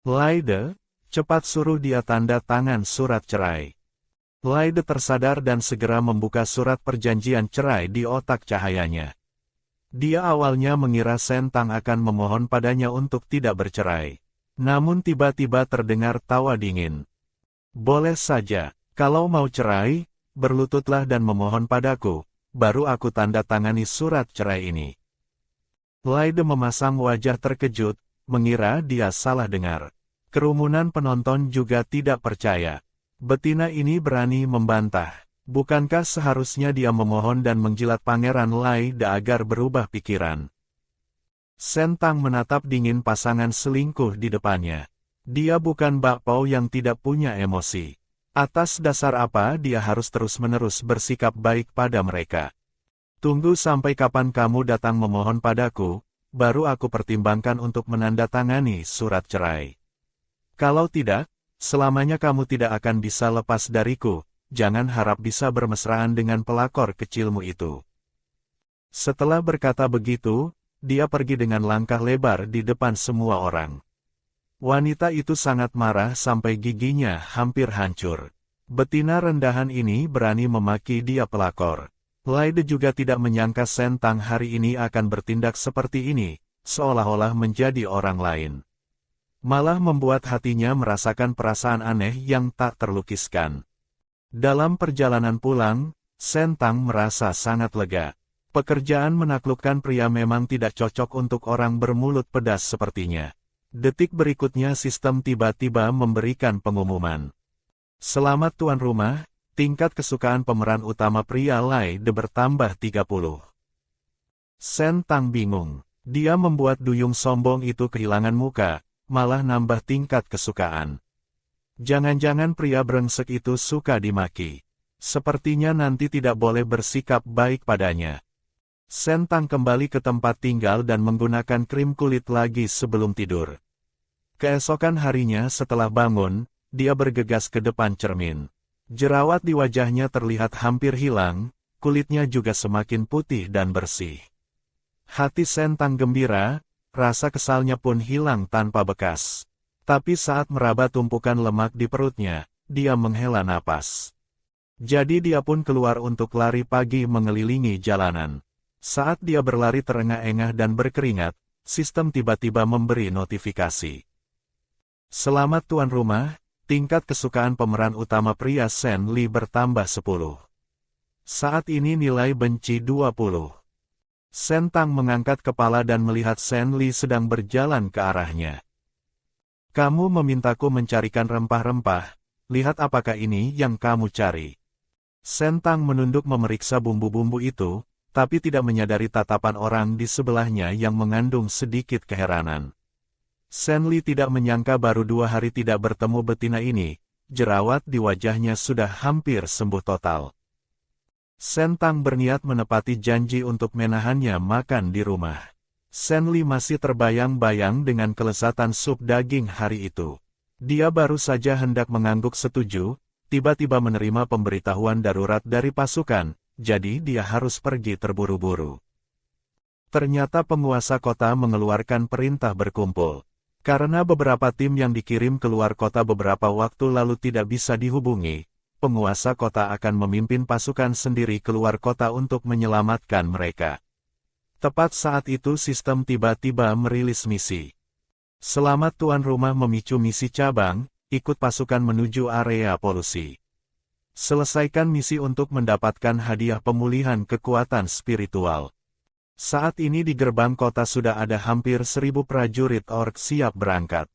Laide, cepat suruh dia tanda tangan surat cerai. Laide tersadar dan segera membuka surat perjanjian cerai di otak cahayanya. Dia awalnya mengira Sentang akan memohon padanya untuk tidak bercerai. Namun tiba-tiba terdengar tawa dingin. Boleh saja, kalau mau cerai, berlututlah dan memohon padaku, baru aku tanda tangani surat cerai ini. Laide memasang wajah terkejut, mengira dia salah dengar. Kerumunan penonton juga tidak percaya. Betina ini berani membantah. Bukankah seharusnya dia memohon dan menjilat Pangeran Laide agar berubah pikiran? Sentang menatap dingin pasangan selingkuh di depannya. Dia bukan bakpao yang tidak punya emosi. Atas dasar apa dia harus terus-menerus bersikap baik pada mereka? Tunggu sampai kapan kamu datang memohon padaku, baru aku pertimbangkan untuk menandatangani surat cerai. Kalau tidak, selamanya kamu tidak akan bisa lepas dariku. Jangan harap bisa bermesraan dengan pelakor kecilmu itu. Setelah berkata begitu, dia pergi dengan langkah lebar di depan semua orang. Wanita itu sangat marah sampai giginya hampir hancur. Betina rendahan ini berani memaki dia pelakor. Laide juga tidak menyangka Sentang hari ini akan bertindak seperti ini, seolah-olah menjadi orang lain. Malah membuat hatinya merasakan perasaan aneh yang tak terlukiskan. Dalam perjalanan pulang, Sentang merasa sangat lega. Pekerjaan menaklukkan pria memang tidak cocok untuk orang bermulut pedas sepertinya. Detik berikutnya sistem tiba-tiba memberikan pengumuman. Selamat tuan rumah, tingkat kesukaan pemeran utama pria Laide bertambah 30. Sentang bingung. Dia membuat Duyung sombong itu kehilangan muka, malah nambah tingkat kesukaan. Jangan-jangan pria brengsek itu suka dimaki. Sepertinya nanti tidak boleh bersikap baik padanya. Sentang kembali ke tempat tinggal dan menggunakan krim kulit lagi sebelum tidur. Keesokan harinya setelah bangun, dia bergegas ke depan cermin. Jerawat di wajahnya terlihat hampir hilang, kulitnya juga semakin putih dan bersih. Hati Sentang gembira, rasa kesalnya pun hilang tanpa bekas. Tapi saat meraba tumpukan lemak di perutnya, dia menghela napas. Jadi dia pun keluar untuk lari pagi mengelilingi jalanan. Saat dia berlari terengah-engah dan berkeringat, sistem tiba-tiba memberi notifikasi. Selamat tuan rumah, tingkat kesukaan pemeran utama pria Sen Li bertambah 10. Saat ini nilai benci 20. Sentang mengangkat kepala dan melihat Sen Li sedang berjalan ke arahnya. Kamu memintaku mencarikan rempah-rempah, lihat apakah ini yang kamu cari. Sentang menunduk memeriksa bumbu-bumbu itu, tapi tidak menyadari tatapan orang di sebelahnya yang mengandung sedikit keheranan. Senli tidak menyangka baru 2 hari tidak bertemu betina ini, jerawat di wajahnya sudah hampir sembuh total. Sentang berniat menepati janji untuk menahannya makan di rumah. Senli masih terbayang-bayang dengan kelezatan sup daging hari itu. Dia baru saja hendak mengangguk setuju, tiba-tiba menerima pemberitahuan darurat dari pasukan, jadi dia harus pergi terburu-buru. Ternyata penguasa kota mengeluarkan perintah berkumpul. Karena beberapa tim yang dikirim keluar kota beberapa waktu lalu tidak bisa dihubungi, penguasa kota akan memimpin pasukan sendiri keluar kota untuk menyelamatkan mereka. Tepat saat itu sistem tiba-tiba merilis misi. Selamat tuan rumah memicu misi cabang, ikut pasukan menuju area polusi. Selesaikan misi untuk mendapatkan hadiah pemulihan kekuatan spiritual. Saat ini di gerbang kota sudah ada hampir 1000 prajurit orc siap berangkat.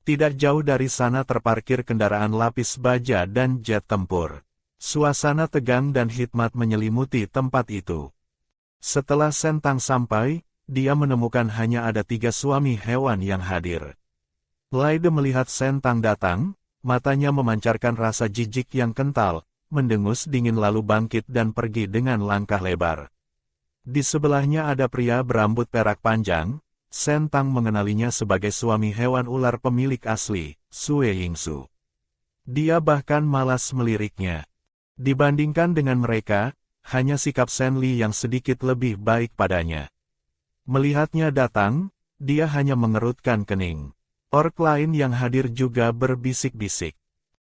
Tidak jauh dari sana terparkir kendaraan lapis baja dan jet tempur. Suasana tegang dan hikmat menyelimuti tempat itu. Setelah Sentang sampai, dia menemukan hanya ada 3 suami hewan yang hadir. Laide melihat Sentang datang, matanya memancarkan rasa jijik yang kental, mendengus dingin lalu bangkit dan pergi dengan langkah lebar. Di sebelahnya ada pria berambut perak panjang. Sentang mengenalinya sebagai suami hewan ular pemilik asli, Sue Yingsu. Dia bahkan malas meliriknya. Dibandingkan dengan mereka, hanya sikap Senli yang sedikit lebih baik padanya. Melihatnya datang, dia hanya mengerutkan kening. Orc lain yang hadir juga berbisik-bisik.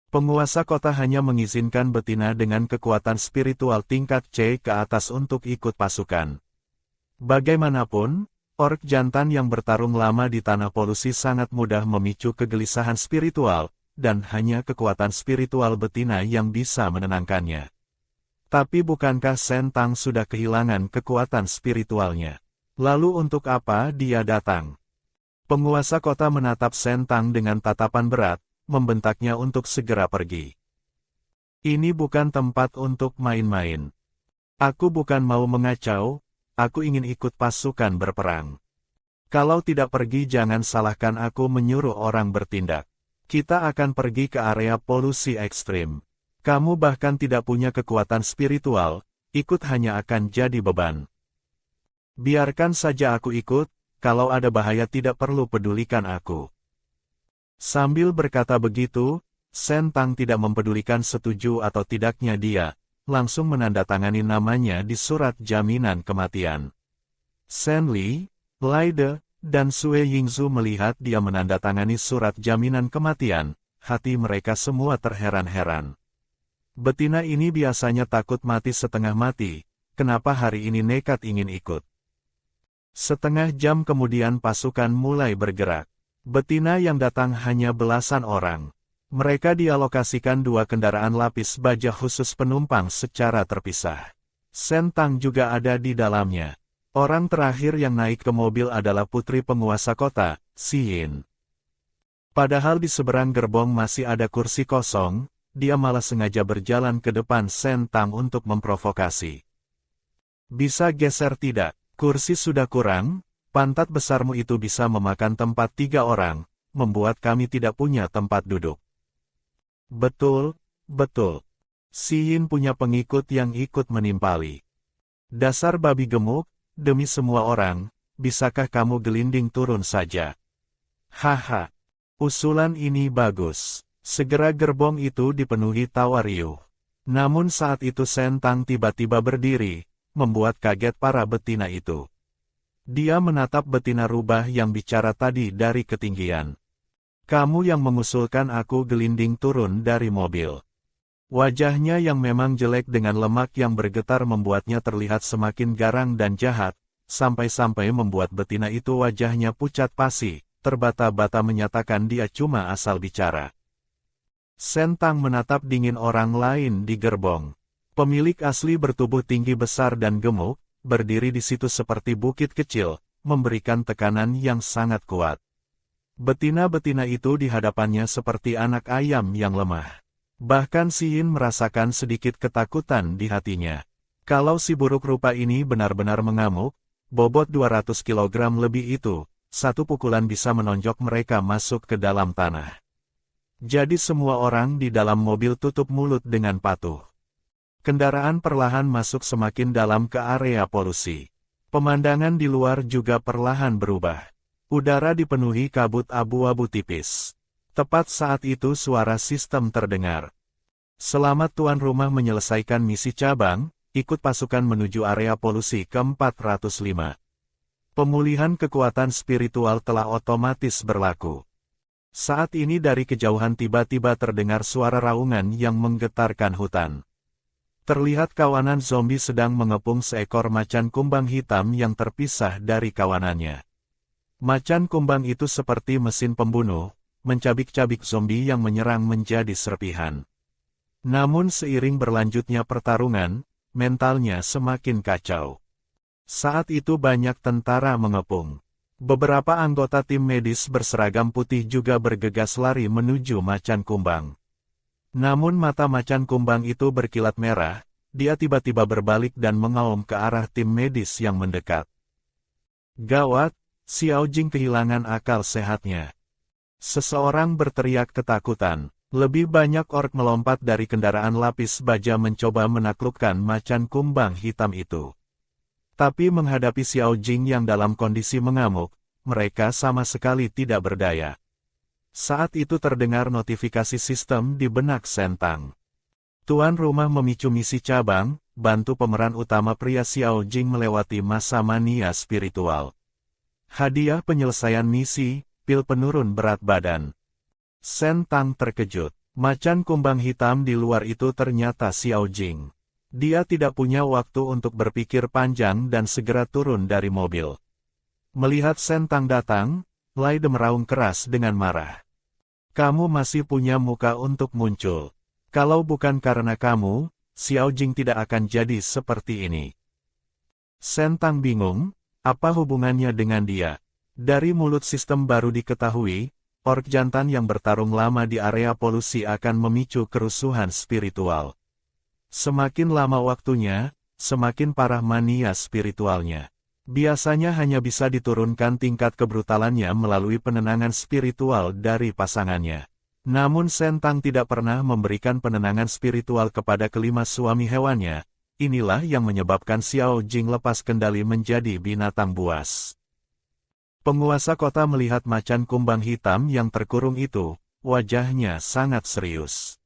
Penguasa kota hanya mengizinkan betina dengan kekuatan spiritual tingkat C ke atas untuk ikut pasukan. Bagaimanapun, orc jantan yang bertarung lama di tanah polusi sangat mudah memicu kegelisahan spiritual, dan hanya kekuatan spiritual betina yang bisa menenangkannya. Tapi bukankah Sentang sudah kehilangan kekuatan spiritualnya? Lalu untuk apa dia datang? Penguasa kota menatap Sentang dengan tatapan berat, membentaknya untuk segera pergi. Ini bukan tempat untuk main-main. Aku bukan mau mengacau. Aku ingin ikut pasukan berperang. Kalau tidak pergi jangan salahkan aku menyuruh orang bertindak. Kita akan pergi ke area polusi ekstrim. Kamu bahkan tidak punya kekuatan spiritual, ikut hanya akan jadi beban. Biarkan saja aku ikut, kalau ada bahaya tidak perlu pedulikan aku. Sambil berkata begitu, Sentang tidak mempedulikan setuju atau tidaknya dia, langsung menandatangani namanya di surat jaminan kematian. Senli, Laide, dan Sue Yingzu melihat dia menandatangani surat jaminan kematian, hati mereka semua terheran-heran. Betina ini biasanya takut mati setengah mati, kenapa hari ini nekat ingin ikut? Setengah jam kemudian pasukan mulai bergerak. Betina yang datang hanya belasan orang. Mereka dialokasikan 2 kendaraan lapis baja khusus penumpang secara terpisah. Sentang juga ada di dalamnya. Orang terakhir yang naik ke mobil adalah putri penguasa kota, Xiyin. Padahal di seberang gerbong masih ada kursi kosong, dia malah sengaja berjalan ke depan Sentang untuk memprovokasi. Bisa geser tidak? Kursi sudah kurang, pantat besarmu itu bisa memakan tempat 3 orang, membuat kami tidak punya tempat duduk. Betul, betul. Xiyin punya pengikut yang ikut menimpali. Dasar babi gemuk, demi semua orang, bisakah kamu gelinding turun saja? Haha, usulan ini bagus. Segera gerbong itu dipenuhi tawa riuh. Namun saat itu Sentang tiba-tiba berdiri, membuat kaget para betina itu. Dia menatap betina rubah yang bicara tadi dari ketinggian. Kamu yang mengusulkan aku gelinding turun dari mobil. Wajahnya yang memang jelek dengan lemak yang bergetar membuatnya terlihat semakin garang dan jahat, sampai-sampai membuat betina itu wajahnya pucat pasi, terbata-bata menyatakan dia cuma asal bicara. Sentang menatap dingin orang lain di gerbong. Pemilik asli bertubuh tinggi besar dan gemuk, berdiri di situ seperti bukit kecil, memberikan tekanan yang sangat kuat. Betina-betina itu di hadapannya seperti anak ayam yang lemah. Bahkan Si Yin merasakan sedikit ketakutan di hatinya. Kalau si buruk rupa ini benar-benar mengamuk, bobot 200 kilogram lebih itu, satu pukulan bisa menonjok mereka masuk ke dalam tanah. Jadi semua orang di dalam mobil tutup mulut dengan patuh. Kendaraan perlahan masuk semakin dalam ke area polusi. Pemandangan di luar juga perlahan berubah. Udara dipenuhi kabut abu-abu tipis. Tepat saat itu suara sistem terdengar. Selamat tuan rumah menyelesaikan misi cabang, ikut pasukan menuju area polusi ke-405. Pemulihan kekuatan spiritual telah otomatis berlaku. Saat ini dari kejauhan tiba-tiba terdengar suara raungan yang menggetarkan hutan. Terlihat kawanan zombie sedang mengepung seekor macan kumbang hitam yang terpisah dari kawanannya. Macan kumbang itu seperti mesin pembunuh, mencabik-cabik zombie yang menyerang menjadi serpihan. Namun seiring berlanjutnya pertarungan, mentalnya semakin kacau. Saat itu banyak tentara mengepung. Beberapa anggota tim medis berseragam putih juga bergegas lari menuju macan kumbang. Namun mata macan kumbang itu berkilat merah, dia tiba-tiba berbalik dan mengaum ke arah tim medis yang mendekat. Gawat! Xiao Jing kehilangan akal sehatnya. Seseorang berteriak ketakutan. Lebih banyak ork melompat dari kendaraan lapis baja mencoba menaklukkan macan kumbang hitam itu. Tapi menghadapi Xiao Jing yang dalam kondisi mengamuk, mereka sama sekali tidak berdaya. Saat itu terdengar notifikasi sistem di benak Sentang. Tuan rumah memicu misi cabang, bantu pemeran utama pria Xiao Jing melewati masa mania spiritual. Hadiah penyelesaian misi, pil penurun berat badan. Sentang terkejut. Macan kumbang hitam di luar itu ternyata Xiao Jing. Dia tidak punya waktu untuk berpikir panjang dan segera turun dari mobil. Melihat Sentang datang, Laide meraung keras dengan marah. Kamu masih punya muka untuk muncul. Kalau bukan karena kamu, Xiao Jing tidak akan jadi seperti ini. Sentang bingung. Apa hubungannya dengan dia? Dari mulut sistem baru diketahui, ork jantan yang bertarung lama di area polusi akan memicu kerusuhan spiritual. Semakin lama waktunya, semakin parah mania spiritualnya. Biasanya hanya bisa diturunkan tingkat kebrutalannya melalui penenangan spiritual dari pasangannya. Namun Sentang tidak pernah memberikan penenangan spiritual kepada kelima suami hewannya. Inilah yang menyebabkan Xiao Jing lepas kendali menjadi binatang buas. Penguasa kota melihat macan kumbang hitam yang terkurung itu, wajahnya sangat serius.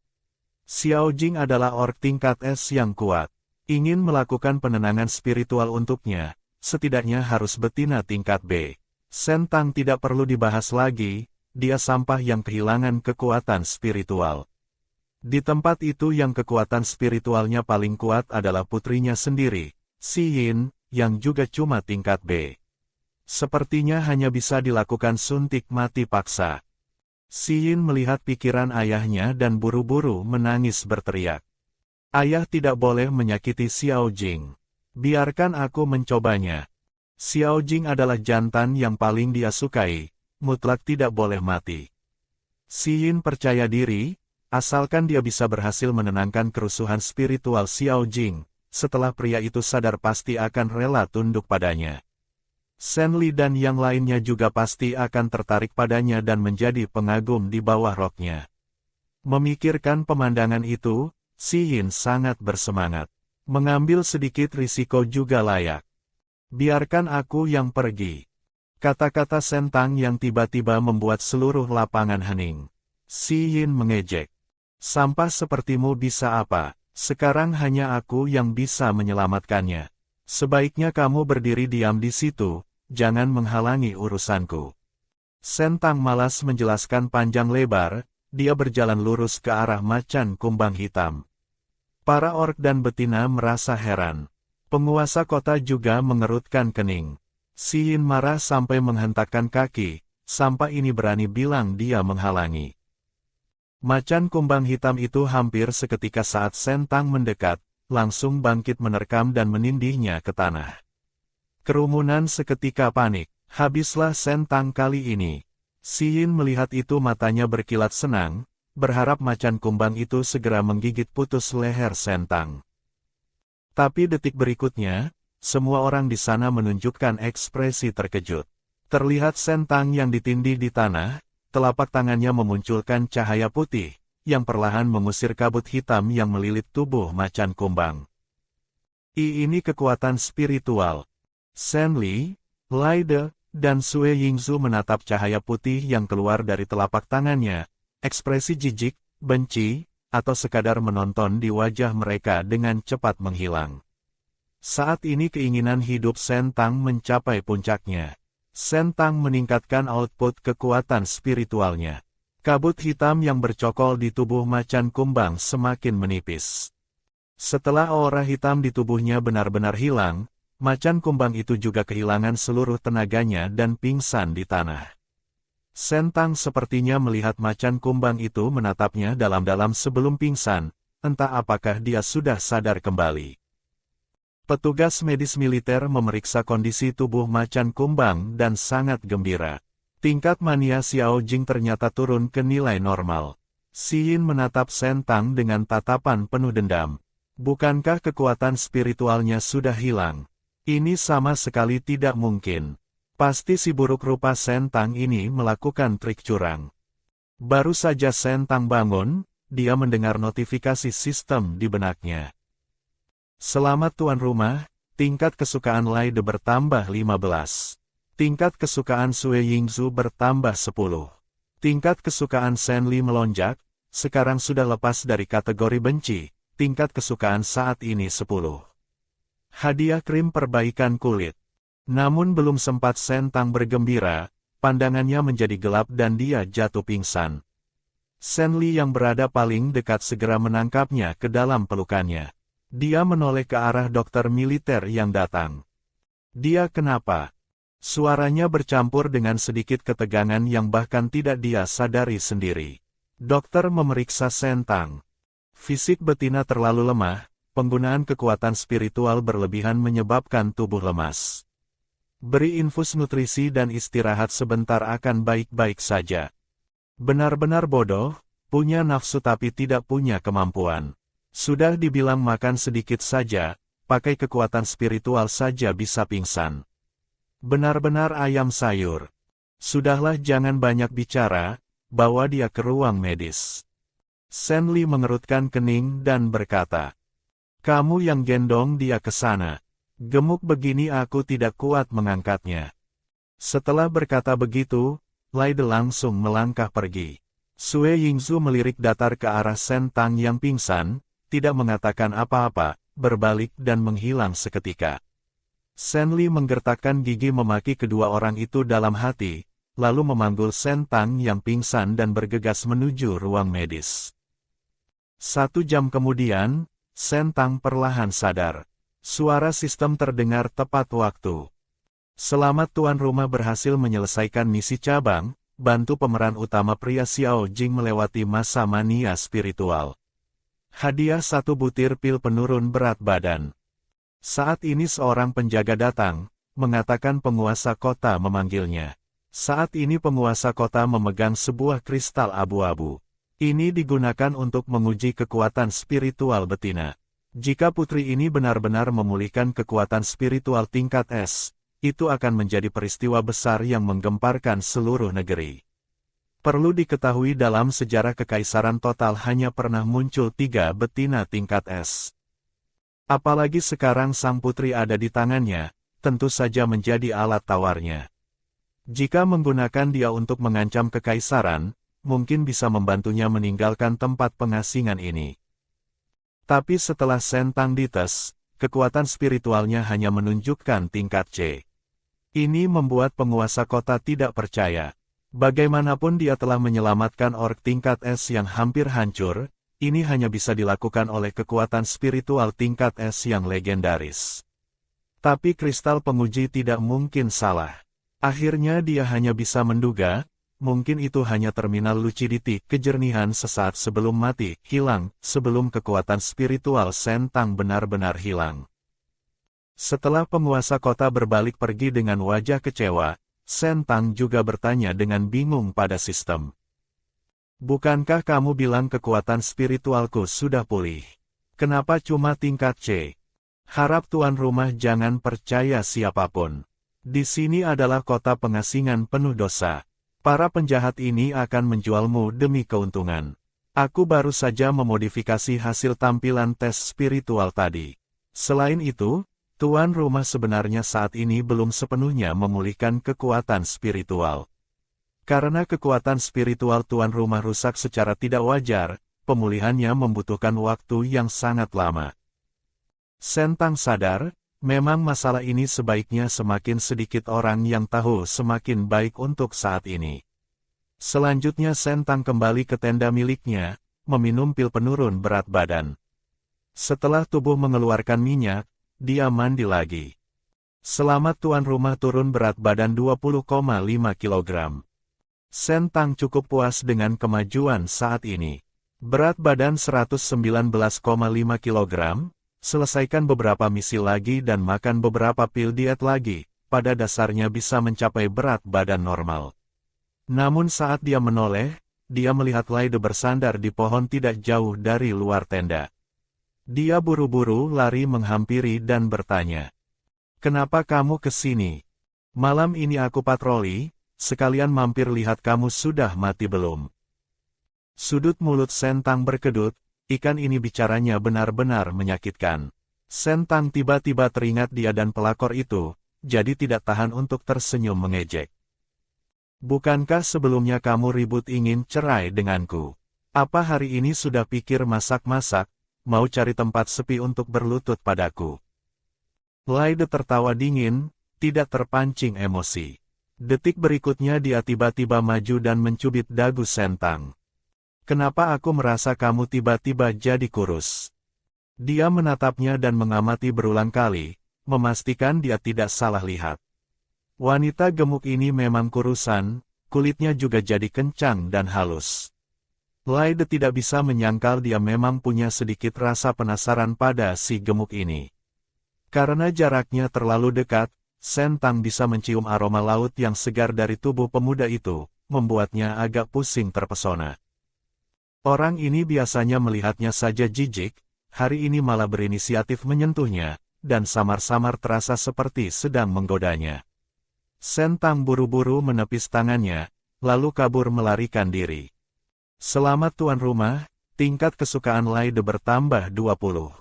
Xiao Jing adalah ork tingkat S yang kuat. Ingin melakukan penenangan spiritual untuknya, setidaknya harus betina tingkat B. Sentang tidak perlu dibahas lagi, dia sampah yang kehilangan kekuatan spiritual. Di tempat itu yang kekuatan spiritualnya paling kuat adalah putrinya sendiri, Si Yin, yang juga cuma tingkat B. Sepertinya hanya bisa dilakukan suntik mati paksa. Si Yin melihat pikiran ayahnya dan buru-buru menangis berteriak. Ayah tidak boleh menyakiti Xiao Jing. Biarkan aku mencobanya. Xiao Jing adalah jantan yang paling dia sukai, mutlak tidak boleh mati. Si Yin percaya diri, asalkan dia bisa berhasil menenangkan kerusuhan spiritual Xiao Jing, setelah pria itu sadar pasti akan rela tunduk padanya. Shen Li dan yang lainnya juga pasti akan tertarik padanya dan menjadi pengagum di bawah roknya. Memikirkan pemandangan itu, Si Yin sangat bersemangat. Mengambil sedikit risiko juga layak. Biarkan aku yang pergi. Kata-kata Sentang yang tiba-tiba membuat seluruh lapangan hening. Si Yin mengejek. Sampah sepertimu bisa apa? Sekarang hanya aku yang bisa menyelamatkannya. Sebaiknya kamu berdiri diam di situ, jangan menghalangi urusanku. Sentang malas menjelaskan panjang lebar, dia berjalan lurus ke arah macan kumbang hitam. Para ork dan betina merasa heran. Penguasa kota juga mengerutkan kening. Si Yin marah sampai menghentakkan kaki, sampah ini berani bilang dia menghalangi. Macan kumbang hitam itu hampir seketika saat Sentang mendekat, langsung bangkit menerkam dan menindihnya ke tanah. Kerumunan seketika panik, habislah Sentang kali ini. Si Yin melihat itu matanya berkilat senang, berharap macan kumbang itu segera menggigit putus leher Sentang. Tapi detik berikutnya, semua orang di sana menunjukkan ekspresi terkejut. Terlihat Sentang yang ditindih di tanah, telapak tangannya memunculkan cahaya putih, yang perlahan mengusir kabut hitam yang melilit tubuh macan kumbang. Ini kekuatan spiritual. Shen Li, Lai De, dan Sue Yingzu menatap cahaya putih yang keluar dari telapak tangannya, ekspresi jijik, benci, atau sekadar menonton di wajah mereka dengan cepat menghilang. Saat ini keinginan hidup Sentang mencapai puncaknya. Sentang meningkatkan output kekuatan spiritualnya. Kabut hitam yang bercokol di tubuh macan kumbang semakin menipis. Setelah aura hitam di tubuhnya benar-benar hilang, macan kumbang itu juga kehilangan seluruh tenaganya dan pingsan di tanah. Sentang sepertinya melihat macan kumbang itu menatapnya dalam-dalam sebelum pingsan, entah apakah dia sudah sadar kembali. Petugas medis militer memeriksa kondisi tubuh macan kumbang dan sangat gembira. Tingkat mania Xiao Jing ternyata turun ke nilai normal. Si Yin menatap Sentang dengan tatapan penuh dendam. Bukankah kekuatan spiritualnya sudah hilang? Ini sama sekali tidak mungkin. Pasti si buruk rupa Sentang ini melakukan trik curang. Baru saja Sentang bangun, dia mendengar notifikasi sistem di benaknya. Selamat tuan rumah, tingkat kesukaan Lai De bertambah 15. Tingkat kesukaan Sue Yingzu bertambah 10. Tingkat kesukaan Shen Li melonjak, sekarang sudah lepas dari kategori benci, tingkat kesukaan saat ini 10. Hadiah krim perbaikan kulit. Namun belum sempat Sentang bergembira, pandangannya menjadi gelap dan dia jatuh pingsan. Shen Li yang berada paling dekat segera menangkapnya ke dalam pelukannya. Dia menoleh ke arah dokter militer yang datang. Dia kenapa? Suaranya bercampur dengan sedikit ketegangan yang bahkan tidak dia sadari sendiri. Dokter memeriksa Sentang. Fisik betina terlalu lemah, penggunaan kekuatan spiritual berlebihan menyebabkan tubuh lemas. Beri infus nutrisi dan istirahat sebentar akan baik-baik saja. Benar-benar bodoh, punya nafsu tapi tidak punya kemampuan. Sudah dibilang makan sedikit saja, pakai kekuatan spiritual saja bisa pingsan. Benar-benar ayam sayur. Sudahlah jangan banyak bicara, bawa dia ke ruang medis. Shen Li mengerutkan kening dan berkata, "Kamu yang gendong dia ke sana. Gemuk begini aku tidak kuat mengangkatnya." Setelah berkata begitu, Lai De langsung melangkah pergi. Sue Yingzu melirik datar ke arah Sentang yang pingsan, tidak mengatakan apa-apa, berbalik dan menghilang seketika. Shen Li menggertakkan gigi memaki kedua orang itu dalam hati, lalu memanggul Sentang yang pingsan dan bergegas menuju ruang medis. 1 jam kemudian, Sentang perlahan sadar. Suara sistem terdengar tepat waktu. Selamat tuan rumah berhasil menyelesaikan misi cabang, bantu pemeran utama pria Xiao Jing melewati masa mania spiritual. Hadiah 1 butir pil penurun berat badan. Saat ini seorang penjaga datang, mengatakan penguasa kota memanggilnya. Saat ini penguasa kota memegang sebuah kristal abu-abu. Ini digunakan untuk menguji kekuatan spiritual betina. Jika putri ini benar-benar memulihkan kekuatan spiritual tingkat S, itu akan menjadi peristiwa besar yang menggemparkan seluruh negeri. Perlu diketahui dalam sejarah kekaisaran total hanya pernah muncul 3 betina tingkat S. Apalagi sekarang sang putri ada di tangannya, tentu saja menjadi alat tawarnya. Jika menggunakan dia untuk mengancam kekaisaran, mungkin bisa membantunya meninggalkan tempat pengasingan ini. Tapi setelah Sentang dites, kekuatan spiritualnya hanya menunjukkan tingkat C. Ini membuat penguasa kota tidak percaya. Bagaimanapun dia telah menyelamatkan orc tingkat S yang hampir hancur, ini hanya bisa dilakukan oleh kekuatan spiritual tingkat S yang legendaris. Tapi kristal penguji tidak mungkin salah. Akhirnya dia hanya bisa menduga, mungkin itu hanya terminal lucidity, kejernihan sesaat sebelum mati, hilang, sebelum kekuatan spiritual Sentang benar-benar hilang. Setelah penguasa kota berbalik pergi dengan wajah kecewa, Sen Tang juga bertanya dengan bingung pada sistem. Bukankah kamu bilang kekuatan spiritualku sudah pulih? Kenapa cuma tingkat C? Harap tuan rumah jangan percaya siapapun. Di sini adalah kota pengasingan penuh dosa. Para penjahat ini akan menjualmu demi keuntungan. Aku baru saja memodifikasi hasil tampilan tes spiritual tadi. Selain itu, tuan rumah sebenarnya saat ini belum sepenuhnya memulihkan kekuatan spiritual. Karena kekuatan spiritual tuan rumah rusak secara tidak wajar, pemulihannya membutuhkan waktu yang sangat lama. Sen Tang sadar, memang masalah ini sebaiknya semakin sedikit orang yang tahu semakin baik untuk saat ini. Selanjutnya Sen Tang kembali ke tenda miliknya, meminum pil penurun berat badan. Setelah tubuh mengeluarkan minyak, dia mandi lagi. Selamat tuan rumah turun berat badan 20,5 kg. Sen Tang cukup puas dengan kemajuan saat ini. Berat badan 119,5 kg, selesaikan beberapa misi lagi dan makan beberapa pil diet lagi, pada dasarnya bisa mencapai berat badan normal. Namun saat dia menoleh, dia melihat Lide bersandar di pohon tidak jauh dari luar tenda. Dia buru-buru lari menghampiri dan bertanya, "Kenapa kamu ke sini? Malam ini aku patroli, sekalian mampir lihat kamu sudah mati belum." Sudut mulut Sen Tang berkedut, ikan ini bicaranya benar-benar menyakitkan. Sen Tang tiba-tiba teringat dia dan pelakor itu, jadi tidak tahan untuk tersenyum mengejek. "Bukankah sebelumnya kamu ribut ingin cerai denganku? Apa hari ini sudah pikir masak-masak, mau cari tempat sepi untuk berlutut padaku?" Lide tertawa dingin, tidak terpancing emosi. Detik berikutnya dia tiba-tiba maju dan mencubit dagu Sen Tang. "Kenapa aku merasa kamu tiba-tiba jadi kurus?" Dia menatapnya dan mengamati berulang kali, memastikan dia tidak salah lihat. Wanita gemuk ini memang kurusan, kulitnya juga jadi kencang dan halus. Lide tidak bisa menyangkal dia memang punya sedikit rasa penasaran pada si gemuk ini. Karena jaraknya terlalu dekat, Sen Tang bisa mencium aroma laut yang segar dari tubuh pemuda itu, membuatnya agak pusing terpesona. Orang ini biasanya melihatnya saja jijik, hari ini malah berinisiatif menyentuhnya, dan samar-samar terasa seperti sedang menggodanya. Sen Tang buru-buru menepis tangannya, lalu kabur melarikan diri. "Selamat tuan rumah, tingkat kesukaan Lide bertambah 20.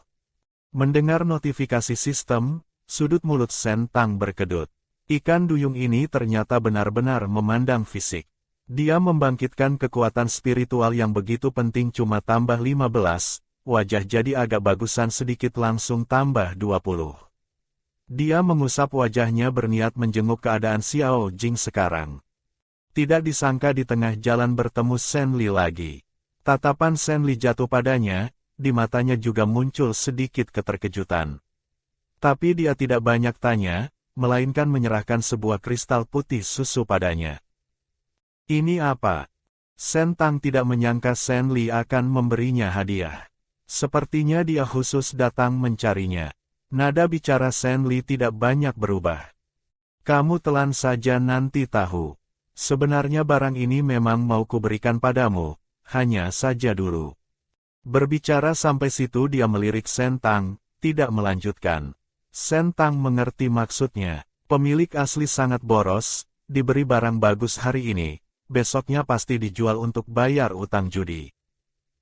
Mendengar notifikasi sistem, sudut mulut Sen Tang berkedut. Ikan duyung ini ternyata benar-benar memandang fisik. Dia membangkitkan kekuatan spiritual yang begitu penting cuma tambah 15, wajah jadi agak bagusan sedikit langsung tambah 20. Dia mengusap wajahnya berniat menjenguk keadaan Xiao Jing sekarang. Tidak disangka di tengah jalan bertemu Sen Li lagi. Tatapan Sen Li jatuh padanya, di matanya juga muncul sedikit keterkejutan. Tapi dia tidak banyak tanya, melainkan menyerahkan sebuah kristal putih susu padanya. "Ini apa?" Sen Tang tidak menyangka Sen Li akan memberinya hadiah. Sepertinya dia khusus datang mencarinya. Nada bicara Sen Li tidak banyak berubah. "Kamu telan saja nanti tahu. Sebenarnya barang ini memang mau kuberikan padamu, hanya saja dulu." Berbicara sampai situ dia melirik Sen Tang, tidak melanjutkan. Sen Tang mengerti maksudnya. Pemilik asli sangat boros, diberi barang bagus hari ini, besoknya pasti dijual untuk bayar utang judi.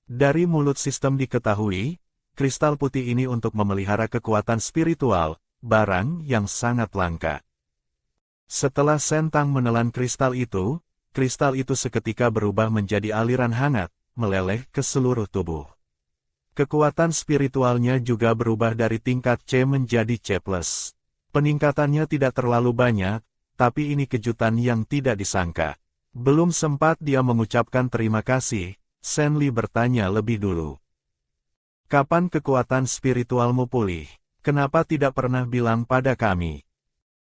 Dari mulut sistem diketahui, kristal putih ini untuk memelihara kekuatan spiritual, barang yang sangat langka. Setelah Sen Tang menelan kristal itu seketika berubah menjadi aliran hangat, meleleh ke seluruh tubuh. Kekuatan spiritualnya juga berubah dari tingkat C menjadi C+. Peningkatannya tidak terlalu banyak, tapi ini kejutan yang tidak disangka. Belum sempat dia mengucapkan terima kasih, Sen Li bertanya lebih dulu. "Kapan kekuatan spiritualmu pulih? Kenapa tidak pernah bilang pada kami?"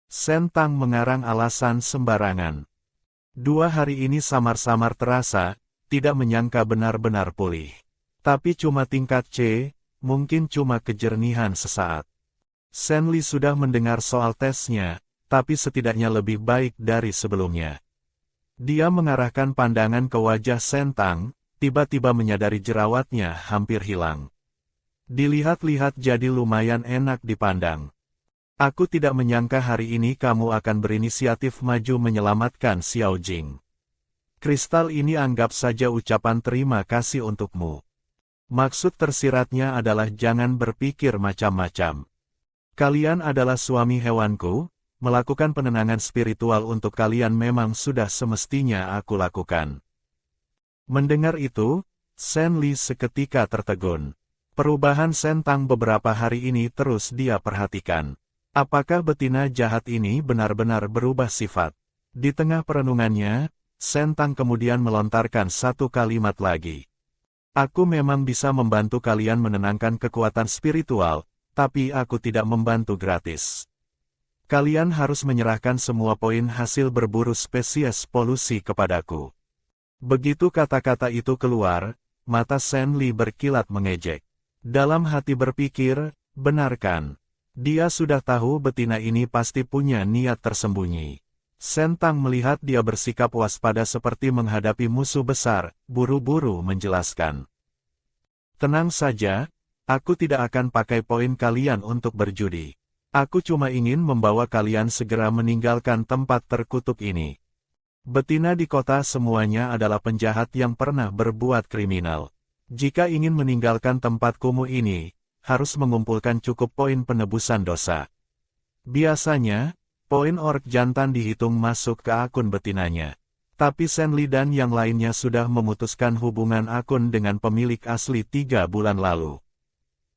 Sen Tang mengarang alasan sembarangan. 2 hari ini samar-samar terasa, tidak menyangka benar-benar pulih. Tapi cuma tingkat C, mungkin cuma kejernihan sesaat. Sen Li sudah mendengar soal tesnya, tapi setidaknya lebih baik dari sebelumnya. Dia mengarahkan pandangan ke wajah Sentang, tiba-tiba menyadari jerawatnya hampir hilang. Dilihat-lihat jadi lumayan enak dipandang. Aku tidak menyangka hari ini kamu akan berinisiatif maju menyelamatkan Xiao Jing. Kristal ini anggap saja ucapan terima kasih untukmu. Maksud tersiratnya adalah jangan berpikir macam-macam. Kalian adalah suami hewanku, melakukan penenangan spiritual untuk kalian memang sudah semestinya aku lakukan. Mendengar itu, Shen Li seketika tertegun. Perubahan Sentang beberapa hari ini terus dia perhatikan. Apakah betina jahat ini benar-benar berubah sifat? Di tengah perenungannya, Sentang kemudian melontarkan satu kalimat lagi. Aku memang bisa membantu kalian menenangkan kekuatan spiritual, tapi aku tidak membantu gratis. Kalian harus menyerahkan semua poin hasil berburu spesies polusi kepadaku. Begitu kata-kata itu keluar, mata Shen Li berkilat mengejek. Dalam hati berpikir, benarkan. Dia sudah tahu betina ini pasti punya niat tersembunyi. Sentang melihat dia bersikap waspada seperti menghadapi musuh besar, buru-buru menjelaskan. Tenang saja, aku tidak akan pakai poin kalian untuk berjudi. Aku cuma ingin membawa kalian segera meninggalkan tempat terkutuk ini. Betina di kota semuanya adalah penjahat yang pernah berbuat kriminal. Jika ingin meninggalkan tempat kumuh ini, harus mengumpulkan cukup poin penebusan dosa. Biasanya, poin orc jantan dihitung masuk ke akun betinanya. Tapi Shen Li dan yang lainnya sudah memutuskan hubungan akun dengan pemilik asli 3 bulan lalu.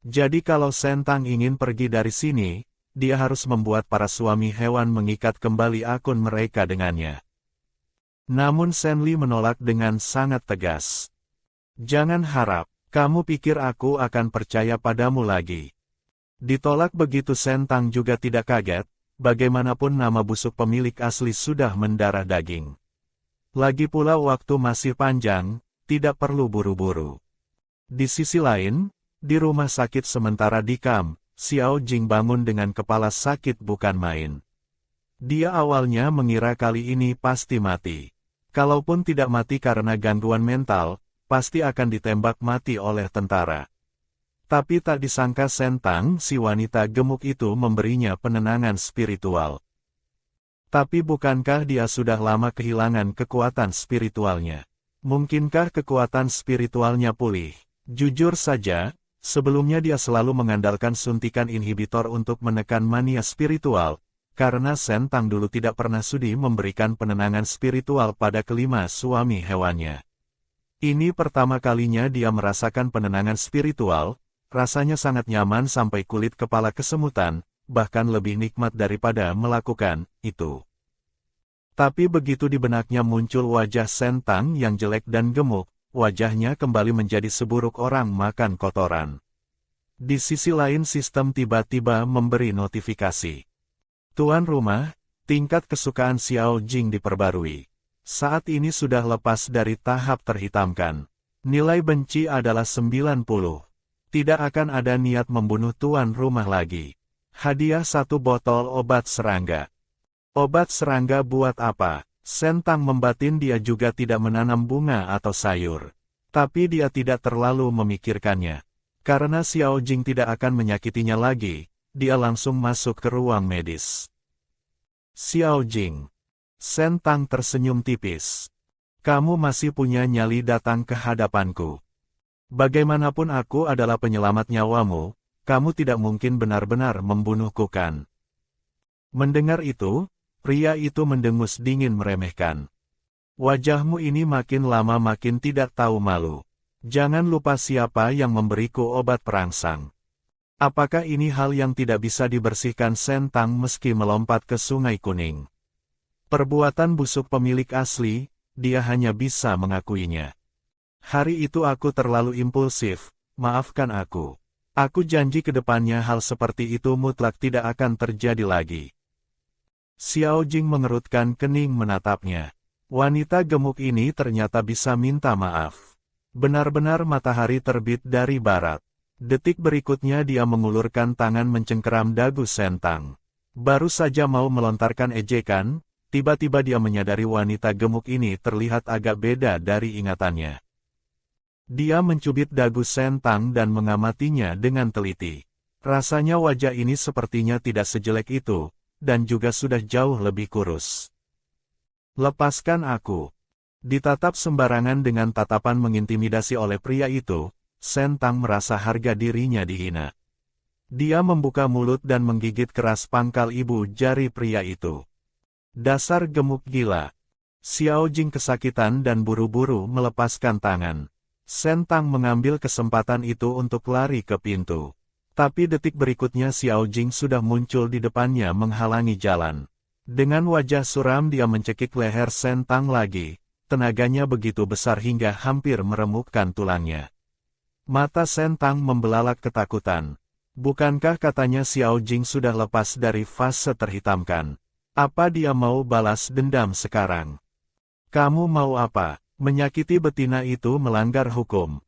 Jadi kalau Sentang ingin pergi dari sini, dia harus membuat para suami hewan mengikat kembali akun mereka dengannya. Namun Shen Li menolak dengan sangat tegas. Jangan harap. Kamu pikir aku akan percaya padamu lagi? Ditolak begitu Sentang juga tidak kaget, bagaimanapun nama busuk pemilik asli sudah mendarah daging. Lagi pula waktu masih panjang, tidak perlu buru-buru. Di sisi lain, di rumah sakit sementara di kamp, Xiao Jing bangun dengan kepala sakit bukan main. Dia awalnya mengira kali ini pasti mati. Kalaupun tidak mati karena gangguan mental, pasti akan ditembak mati oleh tentara. Tapi tak disangka Sentang, si wanita gemuk itu memberinya penenangan spiritual. Tapi bukankah dia sudah lama kehilangan kekuatan spiritualnya? Mungkinkah kekuatan spiritualnya pulih? Jujur saja, sebelumnya dia selalu mengandalkan suntikan inhibitor untuk menekan mania spiritual, karena Sentang dulu tidak pernah sudi memberikan penenangan spiritual pada kelima suami hewannya. Ini pertama kalinya dia merasakan penenangan spiritual, rasanya sangat nyaman sampai kulit kepala kesemutan, bahkan lebih nikmat daripada melakukan itu. Tapi begitu di benaknya muncul wajah Sentang yang jelek dan gemuk, wajahnya kembali menjadi seburuk orang makan kotoran. Di sisi lain sistem tiba-tiba memberi notifikasi. Tuan rumah, tingkat kesukaan Xiao Jing diperbarui. Saat ini sudah lepas dari tahap terhitamkan. Nilai benci adalah 90. Tidak akan ada niat membunuh tuan rumah lagi. Hadiah 1 botol obat serangga. Obat serangga buat apa? Sentang membatin dia juga tidak menanam bunga atau sayur. Tapi dia tidak terlalu memikirkannya. Karena Xiao Jing tidak akan menyakitinya lagi, dia langsung masuk ke ruang medis. Xiao Jing. Sentang tersenyum tipis. Kamu masih punya nyali datang ke hadapanku. Bagaimanapun aku adalah penyelamat nyawamu, kamu tidak mungkin benar-benar membunuhku kan? Mendengar itu, pria itu mendengus dingin meremehkan. Wajahmu ini makin lama makin tidak tahu malu. Jangan lupa siapa yang memberiku obat perangsang. Apakah ini hal yang tidak bisa dibersihkan Sentang meski melompat ke Sungai Kuning? Perbuatan busuk pemilik asli, dia hanya bisa mengakuinya. Hari itu aku terlalu impulsif, maafkan aku. Aku janji ke depannya hal seperti itu mutlak tidak akan terjadi lagi. Xiao Jing mengerutkan kening menatapnya. Wanita gemuk ini ternyata bisa minta maaf. Benar-benar matahari terbit dari barat. Detik berikutnya dia mengulurkan tangan mencengkeram dagu Sentang. Baru saja mau melontarkan ejekan, tiba-tiba dia menyadari wanita gemuk ini terlihat agak beda dari ingatannya. Dia mencubit dagu Shen Tang dan mengamatinya dengan teliti. Rasanya wajah ini sepertinya tidak sejelek itu, dan juga sudah jauh lebih kurus. Lepaskan aku. Ditatap sembarangan dengan tatapan mengintimidasi oleh pria itu, Shen Tang merasa harga dirinya dihina. Dia membuka mulut dan menggigit keras pangkal ibu jari pria itu. Dasar gemuk gila. Xiao Jing kesakitan dan buru-buru melepaskan tangan. Shen Tang mengambil kesempatan itu untuk lari ke pintu. Tapi detik berikutnya Xiao Jing sudah muncul di depannya menghalangi jalan. Dengan wajah suram dia mencekik leher Shen Tang lagi. Tenaganya begitu besar hingga hampir meremukkan tulangnya. Mata Shen Tang membelalak ketakutan. Bukankah katanya Xiao Jing sudah lepas dari fase terhitamkan? Apa dia mau balas dendam sekarang? Kamu mau apa? Menyakiti betina itu melanggar hukum.